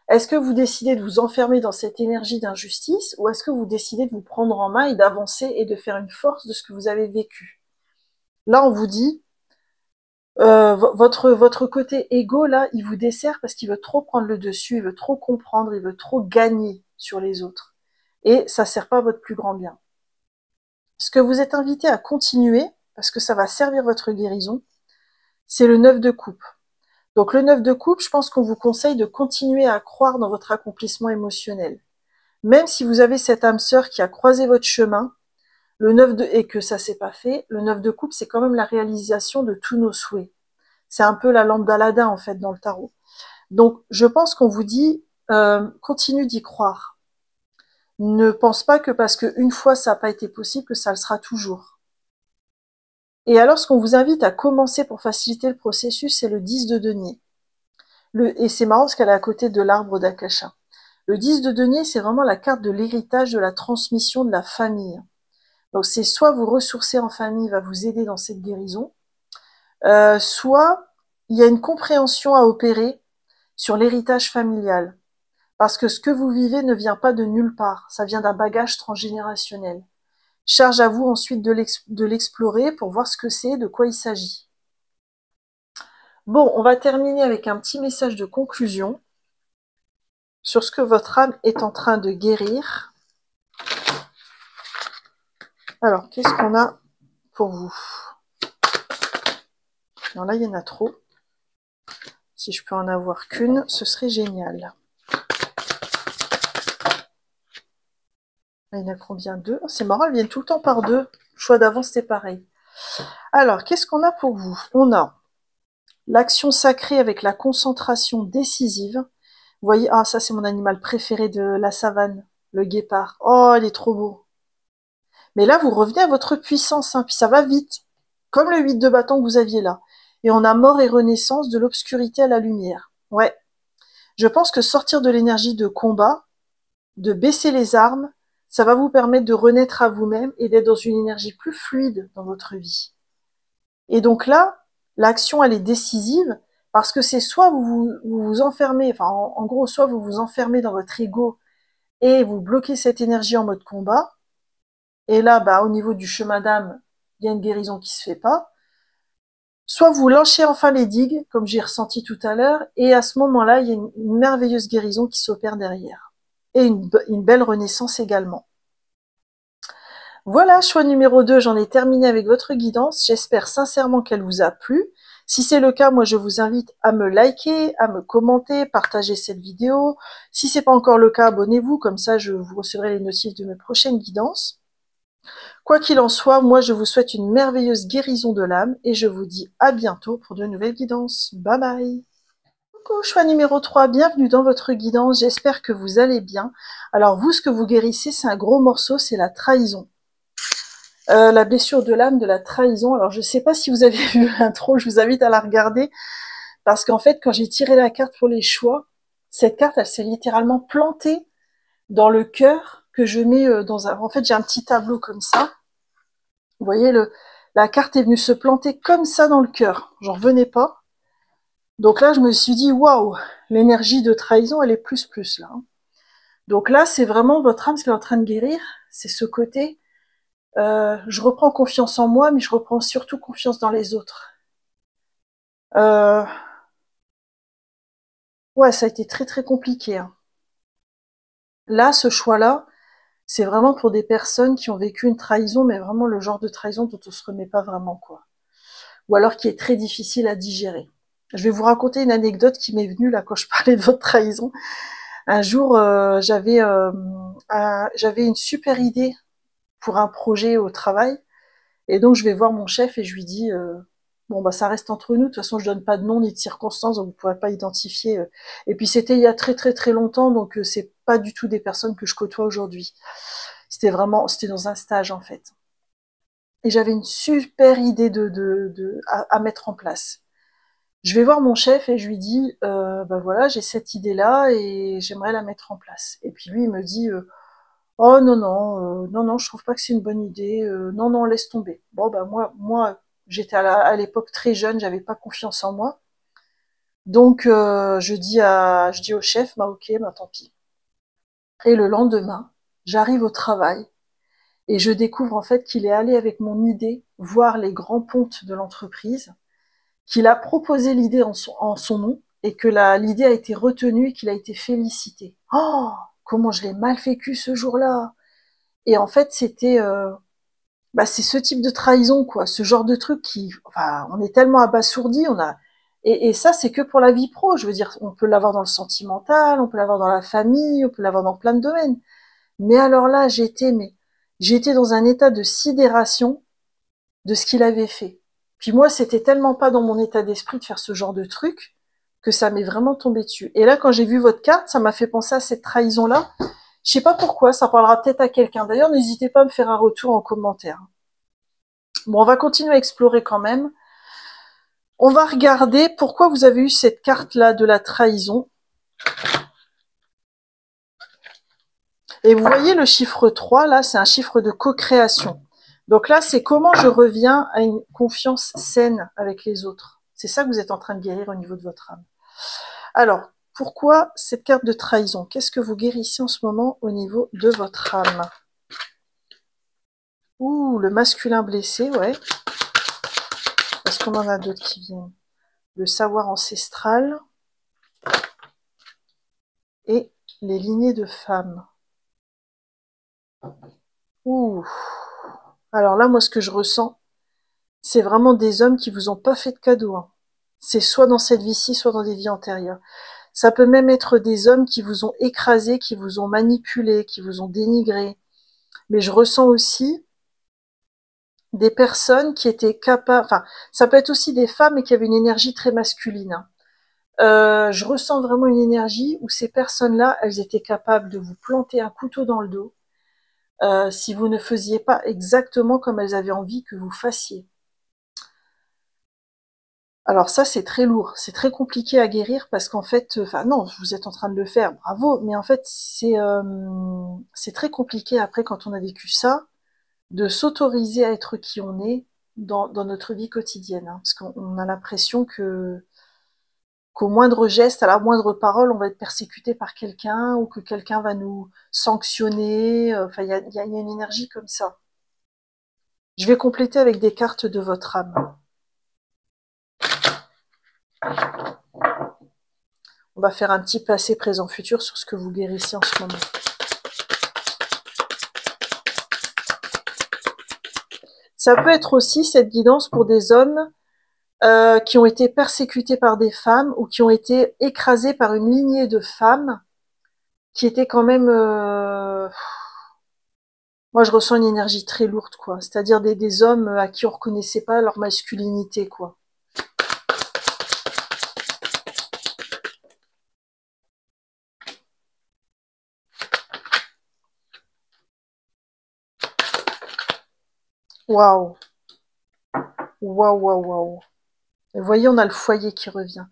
Est-ce que vous décidez de vous enfermer dans cette énergie d'injustice ou est-ce que vous décidez de vous prendre en main et d'avancer et de faire une force de ce que vous avez vécu? Là, on vous dit, votre côté égo, là, il vous dessert parce qu'il veut trop prendre le dessus, il veut trop comprendre, il veut trop gagner sur les autres. Et ça sert pas à votre plus grand bien. Ce que vous êtes invité à continuer, parce que ça va servir votre guérison, c'est le 9 de coupe. Donc le 9 de coupe, je pense qu'on vous conseille de continuer à croire dans votre accomplissement émotionnel. Même si vous avez cette âme sœur qui a croisé votre chemin, et que ça s'est pas fait, le 9 de coupe, c'est quand même la réalisation de tous nos souhaits. C'est un peu la lampe d'Aladin, en fait, dans le tarot. Donc, je pense qu'on vous dit, continue d'y croire. Ne pense pas que parce qu'une fois ça n'a pas été possible, que ça le sera toujours. Et alors, ce qu'on vous invite à commencer pour faciliter le processus, c'est le 10 de denier. Et c'est marrant parce qu'elle est à côté de l'arbre d'Akasha. Le 10 de denier, c'est vraiment la carte de l'héritage, de la transmission de la famille. Donc, c'est soit vous ressourcer en famille va vous aider dans cette guérison, soit il y a une compréhension à opérer sur l'héritage familial. Parce que ce que vous vivez ne vient pas de nulle part, ça vient d'un bagage transgénérationnel. Charge à vous ensuite de l'explorer pour voir ce que c'est, de quoi il s'agit. Bon, on va terminer avec un petit message de conclusion sur ce que votre âme est en train de guérir. Alors, qu'est-ce qu'on a pour vous? Alors là, il y en a trop. Si je peux en avoir qu'une, ce serait génial. Il y en a combien? Deux? C'est marrant, elles viennent tout le temps par deux. Le choix d'avant, c'était pareil. Alors, qu'est-ce qu'on a pour vous? On a l'action sacrée avec la concentration décisive. Vous voyez, ah, ça, c'est mon animal préféré de la savane, le guépard. Oh, il est trop beau. Mais là, vous revenez à votre puissance, hein, puis ça va vite. Comme le 8 de bâton que vous aviez là. Et on a mort et renaissance de l'obscurité à la lumière. Ouais. Je pense que sortir de l'énergie de combat, de baisser les armes, ça va vous permettre de renaître à vous-même et d'être dans une énergie plus fluide dans votre vie. Et donc là, l'action, elle est décisive parce que c'est soit vous enfermez, enfin en gros, soit vous vous enfermez dans votre ego et vous bloquez cette énergie en mode combat. Et là, bah, au niveau du chemin d'âme, il y a une guérison qui se fait pas. Soit vous lâchez enfin les digues, comme j'ai ressenti tout à l'heure, et à ce moment-là, il y a une merveilleuse guérison qui s'opère derrière. Et une belle renaissance également. Voilà, choix numéro 2, j'en ai terminé avec votre guidance. J'espère sincèrement qu'elle vous a plu. Si c'est le cas, moi je vous invite à me liker, à me commenter, partager cette vidéo. Si c'est pas encore le cas, abonnez-vous, comme ça vous recevrez les notifs de mes prochaines guidances. Quoi qu'il en soit, moi je vous souhaite une merveilleuse guérison de l'âme et je vous dis à bientôt pour de nouvelles guidances. Bye bye! Coucou, choix numéro 3, bienvenue dans votre guidance, j'espère que vous allez bien. Alors vous, ce que vous guérissez, c'est un gros morceau, c'est la trahison. La blessure de l'âme, de la trahison. Alors je sais pas si vous avez vu l'intro, je vous invite à la regarder, parce qu'en fait, quand j'ai tiré la carte pour les choix, cette carte, elle s'est littéralement plantée dans le cœur que je mets dans un... En fait, j'ai un petit tableau comme ça. Vous voyez, la carte est venue se planter comme ça dans le cœur. J'en revenais pas. Donc là, je me suis dit, waouh, l'énergie de trahison, elle est plus là. Donc là, c'est vraiment votre âme, ce qu'elle est en train de guérir. C'est ce côté, je reprends confiance en moi, mais je reprends surtout confiance dans les autres. Ouais, ça a été très très compliqué. Hein. Là, ce choix-là, c'est vraiment pour des personnes qui ont vécu une trahison, mais vraiment le genre de trahison dont on se remet pas vraiment, quoi. Ou alors qui est très difficile à digérer. Je vais vous raconter une anecdote qui m'est venue là quand je parlais de votre trahison. Un jour, j'avais une super idée pour un projet au travail, et donc je vais voir mon chef et je lui dis bon bah ça reste entre nous, de toute façon je donne pas de nom ni de circonstances, donc vous pourrez pas identifier. Et puis c'était il y a très très très longtemps, donc c'est pas du tout des personnes que je côtoie aujourd'hui. C'était dans un stage en fait. Et j'avais une super idée à mettre en place. Je vais voir mon chef et je lui dis, bah voilà, j'ai cette idée-là et j'aimerais la mettre en place. Et puis lui, il me dit, oh non, non, non, non, je trouve pas que c'est une bonne idée, non, non, laisse tomber. Bon, bah moi j'étais à l'époque très jeune, j'avais pas confiance en moi. Donc je dis au chef, bah ok, bah tant pis. Et le lendemain, j'arrive au travail et je découvre en fait qu'il est allé avec mon idée voir les grands pontes de l'entreprise, qu'il a proposé l'idée en son nom et que l'idée a été retenue et qu'il a été félicité. Oh, comment je l'ai mal vécu ce jour-là. Et en fait, c'est ce type de trahison, quoi, ce genre de truc enfin, on est tellement abasourdi, et ça, c'est que pour la vie pro. Je veux dire, on peut l'avoir dans le sentimental, on peut l'avoir dans la famille, on peut l'avoir dans plein de domaines. Mais alors là, j'étais dans un état de sidération de ce qu'il avait fait. Puis moi, c'était tellement pas dans mon état d'esprit de faire ce genre de truc que ça m'est vraiment tombé dessus. Et là, quand j'ai vu votre carte, ça m'a fait penser à cette trahison-là. Je sais pas pourquoi, ça parlera peut-être à quelqu'un. D'ailleurs, n'hésitez pas à me faire un retour en commentaire. Bon, on va continuer à explorer quand même. On va regarder pourquoi vous avez eu cette carte-là de la trahison. Et vous voyez le chiffre 3, là, c'est un chiffre de co-création. Donc là, c'est comment je reviens à une confiance saine avec les autres. C'est ça que vous êtes en train de guérir au niveau de votre âme. Alors, pourquoi cette carte de trahison? Qu'est-ce que vous guérissez en ce moment au niveau de votre âme? Ouh, le masculin blessé, ouais. Est-ce qu'on en a d'autres qui viennent? Le savoir ancestral et les lignées de femmes. Ouh. Alors là, moi, ce que je ressens, c'est vraiment des hommes qui vous ont pas fait de cadeau, hein. C'est soit dans cette vie-ci, soit dans des vies antérieures. Ça peut même être des hommes qui vous ont écrasé, qui vous ont manipulé, qui vous ont dénigré. Mais je ressens aussi des personnes qui étaient capables, enfin, ça peut être aussi des femmes et qui avaient une énergie très masculine, hein. Je ressens vraiment une énergie où ces personnes-là, elles étaient capables de vous planter un couteau dans le dos, si vous ne faisiez pas exactement comme elles avaient envie que vous fassiez. Alors ça, c'est très lourd, c'est très compliqué à guérir parce qu'en fait, enfin non, vous êtes en train de le faire, bravo, mais en fait, c'est très compliqué après quand on a vécu ça, de s'autoriser à être qui on est dans notre vie quotidienne, hein, parce qu'on a l'impression qu'au moindre geste, à la moindre parole, on va être persécuté par quelqu'un ou que quelqu'un va nous sanctionner. Enfin, il y a une énergie comme ça. Je vais compléter avec des cartes de votre âme. On va faire un petit passé, présent, futur sur ce que vous guérissez en ce moment. Ça peut être aussi cette guidance pour des hommes qui ont été persécutés par des femmes ou qui ont été écrasés par une lignée de femmes qui étaient quand même... Moi, je ressens une énergie très lourde, quoi. C'est-à-dire des hommes à qui on reconnaissait pas leur masculinité, quoi. Waouh, waouh, waouh, waouh. Vous voyez, on a le foyer qui revient.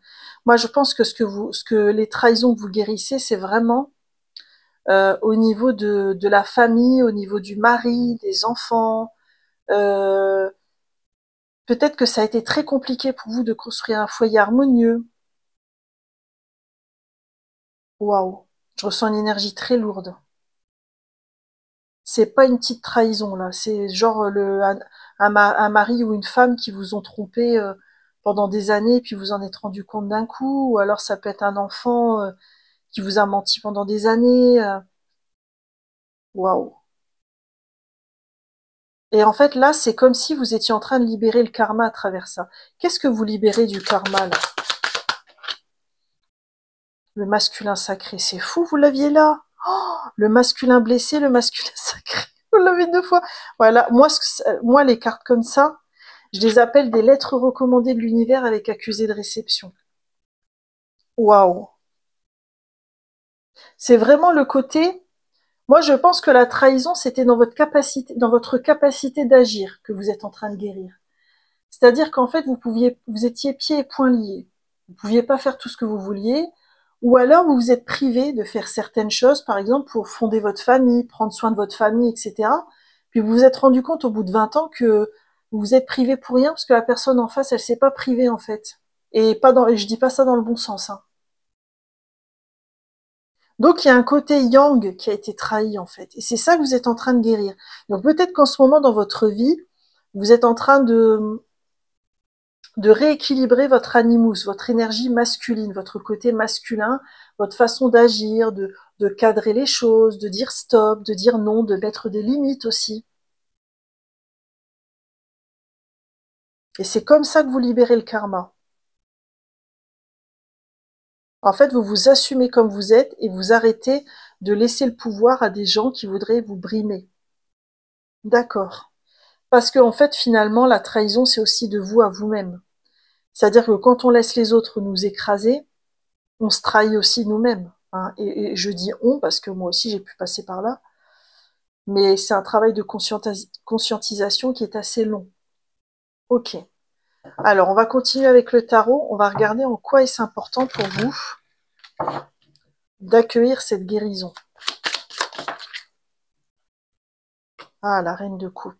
Moi, je pense que ce que les trahisons que vous guérissez, c'est vraiment au niveau de la famille, au niveau du mari, des enfants. Euh, Peut-être que ça a été très compliqué pour vous de construire un foyer harmonieux. Waouh, je ressens une énergie très lourde. C'est pas une petite trahison là, c'est genre un mari ou une femme qui vous ont trompé pendant des années et puis vous en êtes rendu compte d'un coup, ou alors ça peut être un enfant qui vous a menti pendant des années. Waouh. Et en fait là, c'est comme si vous étiez en train de libérer le karma à travers ça. Qu'est-ce que vous libérez du karma là? Le masculin sacré, c'est fou, vous l'aviez là. Oh, le masculin blessé, le masculin sacré. Vous l'avez deux fois. Voilà, moi les cartes comme ça, je les appelle des lettres recommandées de l'univers avec accusé de réception. Waouh. C'est vraiment le côté. Moi, je pense que la trahison, c'était dans votre capacité d'agir que vous êtes en train de guérir. C'est-à-dire qu'en fait, vous étiez pieds et poings liés. Vous pouviez pas faire tout ce que vous vouliez, ou alors vous vous êtes privé de faire certaines choses, par exemple pour fonder votre famille, prendre soin de votre famille, etc. Puis vous vous êtes rendu compte au bout de 20 ans que vous vous êtes privé pour rien parce que la personne en face, elle s'est pas privée en fait. Et je dis pas ça dans le bon sens, hein. Donc il y a un côté yang qui a été trahi en fait. Et c'est ça que vous êtes en train de guérir. Donc peut-être qu'en ce moment dans votre vie, vous êtes en train de rééquilibrer votre animus, votre énergie masculine, votre côté masculin, votre façon d'agir, de cadrer les choses, de dire stop, de dire non, de mettre des limites aussi. Et c'est comme ça que vous libérez le karma. En fait, vous vous assumez comme vous êtes et vous arrêtez de laisser le pouvoir à des gens qui voudraient vous brimer. D'accord. Parce que, en fait, finalement, la trahison, c'est aussi de vous à vous-même. C'est-à-dire que quand on laisse les autres nous écraser, on se trahit aussi nous-mêmes, hein. Et je dis on parce que moi aussi j'ai pu passer par là, mais c'est un travail de conscientisation qui est assez long. Ok. Alors on va continuer avec le tarot. On va regarder en quoi est-ce important pour vous d'accueillir cette guérison. Ah, la reine de coupe.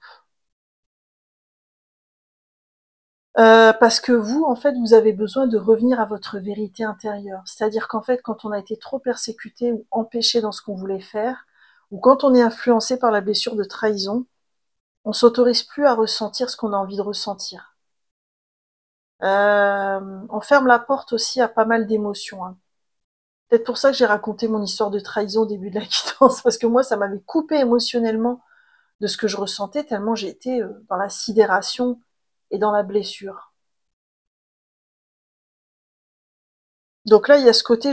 Parce que vous, en fait, vous avez besoin de revenir à votre vérité intérieure. C'est-à-dire qu'en fait, quand on a été trop persécuté ou empêché dans ce qu'on voulait faire, ou quand on est influencé par la blessure de trahison, on s'autorise plus à ressentir ce qu'on a envie de ressentir. On ferme la porte aussi à pas mal d'émotions, hein. Peut-être pour ça que j'ai raconté mon histoire de trahison au début de la quittance, parce que moi, ça m'avait coupé émotionnellement de ce que je ressentais tellement j'étais dans la sidération et dans la blessure. Donc là, il y a ce côté,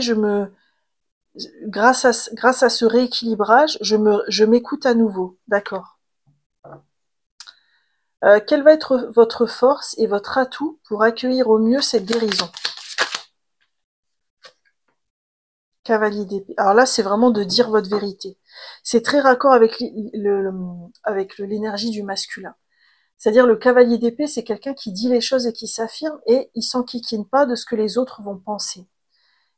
grâce à ce rééquilibrage, je m'écoute à nouveau. D'accord. Quelle va être votre force et votre atout pour accueillir au mieux cette guérison? Cavalier d'épée. Alors là, c'est vraiment de dire votre vérité. C'est très raccord avec l'énergie du masculin. C'est-à-dire le cavalier d'épée, c'est quelqu'un qui dit les choses et qui s'affirme et il s'enquiquine pas de ce que les autres vont penser.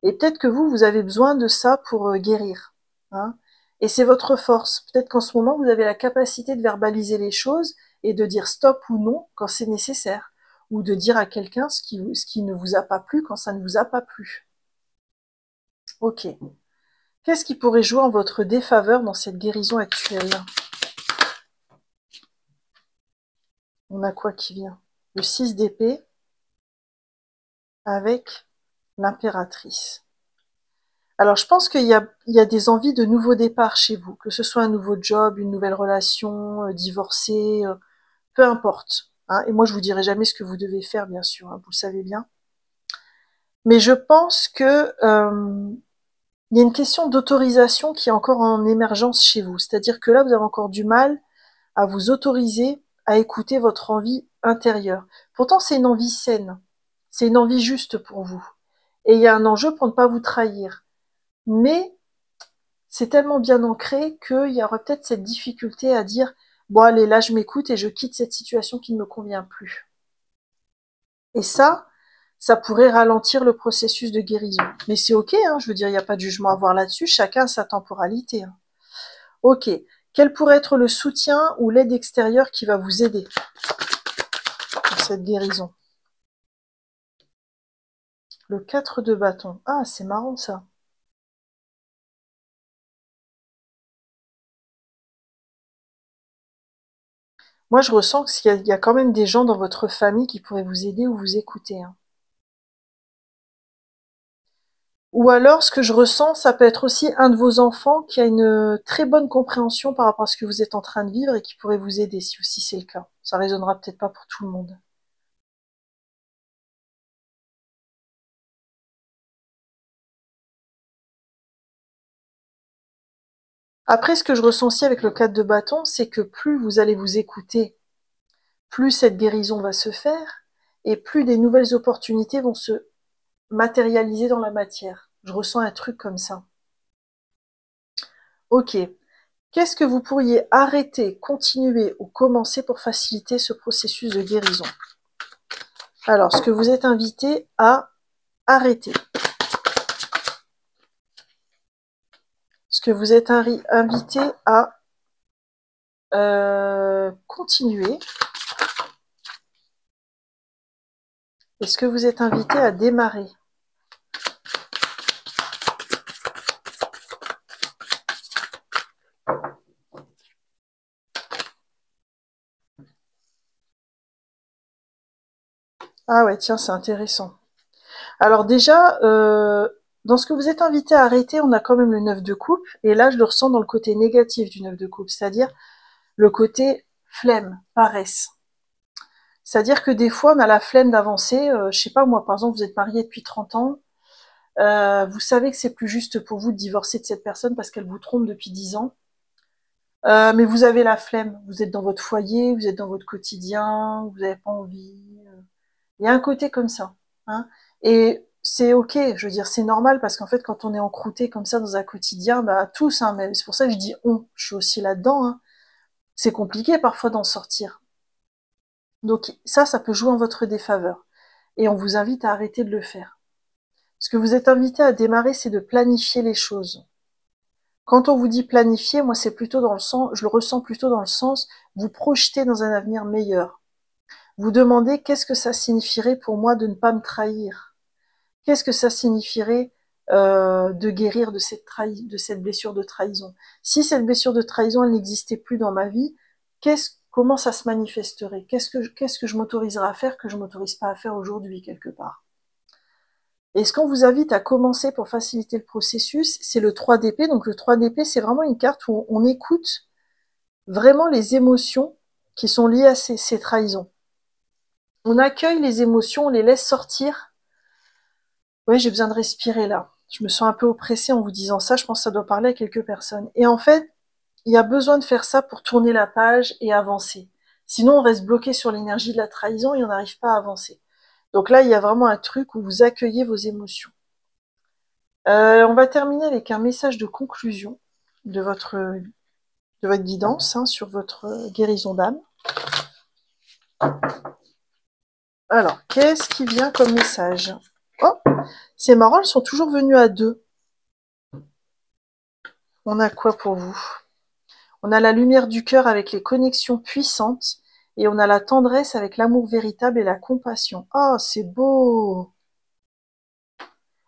Et peut-être que vous avez besoin de ça pour guérir. Hein, et c'est votre force. Peut-être qu'en ce moment, vous avez la capacité de verbaliser les choses et de dire stop ou non quand c'est nécessaire. Ou de dire à quelqu'un ce qui ne vous a pas plu quand ça ne vous a pas plu. Ok. Qu'est-ce qui pourrait jouer en votre défaveur dans cette guérison actuelle? On a quoi qui vient? Le 6 d'épée avec l'impératrice. Alors je pense qu'il y a des envies de nouveaux départs chez vous, que ce soit un nouveau job, une nouvelle relation, divorcer, peu importe. Hein. Et moi je vous dirai jamais ce que vous devez faire, bien sûr, hein, vous le savez bien. Mais je pense que il y a une question d'autorisation qui est encore en émergence chez vous. C'est-à-dire que là, vous avez encore du mal à vous autoriser à écouter votre envie intérieure. Pourtant, c'est une envie saine. C'est une envie juste pour vous. Et il y a un enjeu pour ne pas vous trahir. Mais c'est tellement bien ancré qu'il y aura peut-être cette difficulté à dire « Bon, allez, là, je m'écoute et je quitte cette situation qui ne me convient plus. » Et ça pourrait ralentir le processus de guérison. Mais c'est ok, hein, je veux dire, il n'y a pas de jugement à avoir là-dessus, chacun a sa temporalité. Hein. Ok, quel pourrait être le soutien ou l'aide extérieure qui va vous aider dans cette guérison? Le 4 de bâton. Ah, c'est marrant ça. Moi, je ressens qu'il y a quand même des gens dans votre famille qui pourraient vous aider ou vous écouter. Hein. Ou alors, ce que je ressens, ça peut être aussi un de vos enfants qui a une très bonne compréhension par rapport à ce que vous êtes en train de vivre et qui pourrait vous aider si aussi c'est le cas. Ça résonnera peut-être pas pour tout le monde. Après, ce que je ressens aussi avec le 4 de bâton, c'est que plus vous allez vous écouter, plus cette guérison va se faire et plus des nouvelles opportunités vont se matérialiser dans la matière. Je ressens un truc comme ça. Ok. Qu'est-ce que vous pourriez arrêter, continuer ou commencer pour faciliter ce processus de guérison? Alors, ce que vous êtes invité à arrêter. Ce que vous êtes invité à continuer. Et ce que vous êtes invité à démarrer. Ah ouais, tiens, c'est intéressant. Alors déjà, dans ce que vous êtes invité à arrêter, on a quand même le 9 de coupe, et là je le ressens dans le côté négatif du 9 de coupe, c'est-à-dire le côté flemme, paresse. C'est-à-dire que des fois on a la flemme d'avancer, je sais pas moi, par exemple vous êtes marié depuis 30 ans, vous savez que c'est plus juste pour vous de divorcer de cette personne parce qu'elle vous trompe depuis 10 ans, mais vous avez la flemme, vous êtes dans votre foyer, vous êtes dans votre quotidien, vous n'avez pas envie, il y a un côté comme ça. Hein. Et c'est ok, je veux dire, c'est normal parce qu'en fait, quand on est encrouté comme ça dans un quotidien, bah tous, hein, mais c'est pour ça que je dis on, je suis aussi là-dedans. Hein. C'est compliqué parfois d'en sortir. Donc ça peut jouer en votre défaveur. Et on vous invite à arrêter de le faire. Ce que vous êtes invité à démarrer, c'est de planifier les choses. Quand on vous dit planifier, moi c'est plutôt dans le sens, je le ressens plutôt dans le sens, vous projeter dans un avenir meilleur. Vous demandez qu'est-ce que ça signifierait pour moi de ne pas me trahir. Qu'est-ce que ça signifierait de guérir de de cette blessure de trahison? Si cette blessure de trahison, elle n'existait plus dans ma vie, comment ça se manifesterait? Qu'est-ce que je m'autoriserais à faire que je m'autorise pas à faire aujourd'hui, quelque part? Et ce qu'on vous invite à commencer pour faciliter le processus, c'est le 3 d'épée. Donc le 3 d'épée, c'est vraiment une carte où on écoute vraiment les émotions qui sont liées à ces trahisons. On accueille les émotions, on les laisse sortir. Oui, j'ai besoin de respirer là. Je me sens un peu oppressée en vous disant ça, je pense que ça doit parler à quelques personnes. Et en fait, il y a besoin de faire ça pour tourner la page et avancer. Sinon, on reste bloqué sur l'énergie de la trahison et on n'arrive pas à avancer. Donc là, il y a vraiment un truc où vous accueillez vos émotions. On va terminer avec un message de conclusion de votre guidance sur votre guérison d'âme. Alors, qu'est-ce qui vient comme message? Oh, ces marrons, elles sont toujours venues à deux. On a quoi pour vous? On a la lumière du cœur avec les connexions puissantes et on a la tendresse avec l'amour véritable et la compassion. Oh, c'est beau!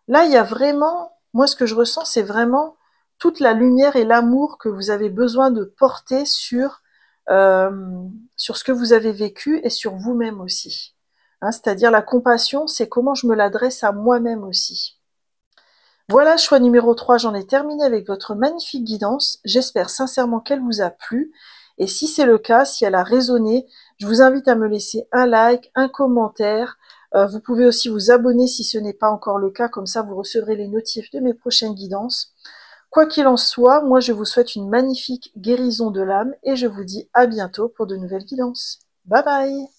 Là, il y a vraiment, moi ce que je ressens, c'est vraiment toute la lumière et l'amour que vous avez besoin de porter sur ce que vous avez vécu et sur vous-même aussi. C'est-à-dire la compassion, c'est comment je me l'adresse à moi-même aussi. Voilà, choix numéro 3, j'en ai terminé avec votre magnifique guidance. J'espère sincèrement qu'elle vous a plu. Et si c'est le cas, si elle a résonné, je vous invite à me laisser un like, un commentaire. Vous pouvez aussi vous abonner si ce n'est pas encore le cas, comme ça vous recevrez les notifs de mes prochaines guidances. Quoi qu'il en soit, moi je vous souhaite une magnifique guérison de l'âme et je vous dis à bientôt pour de nouvelles guidances. Bye bye!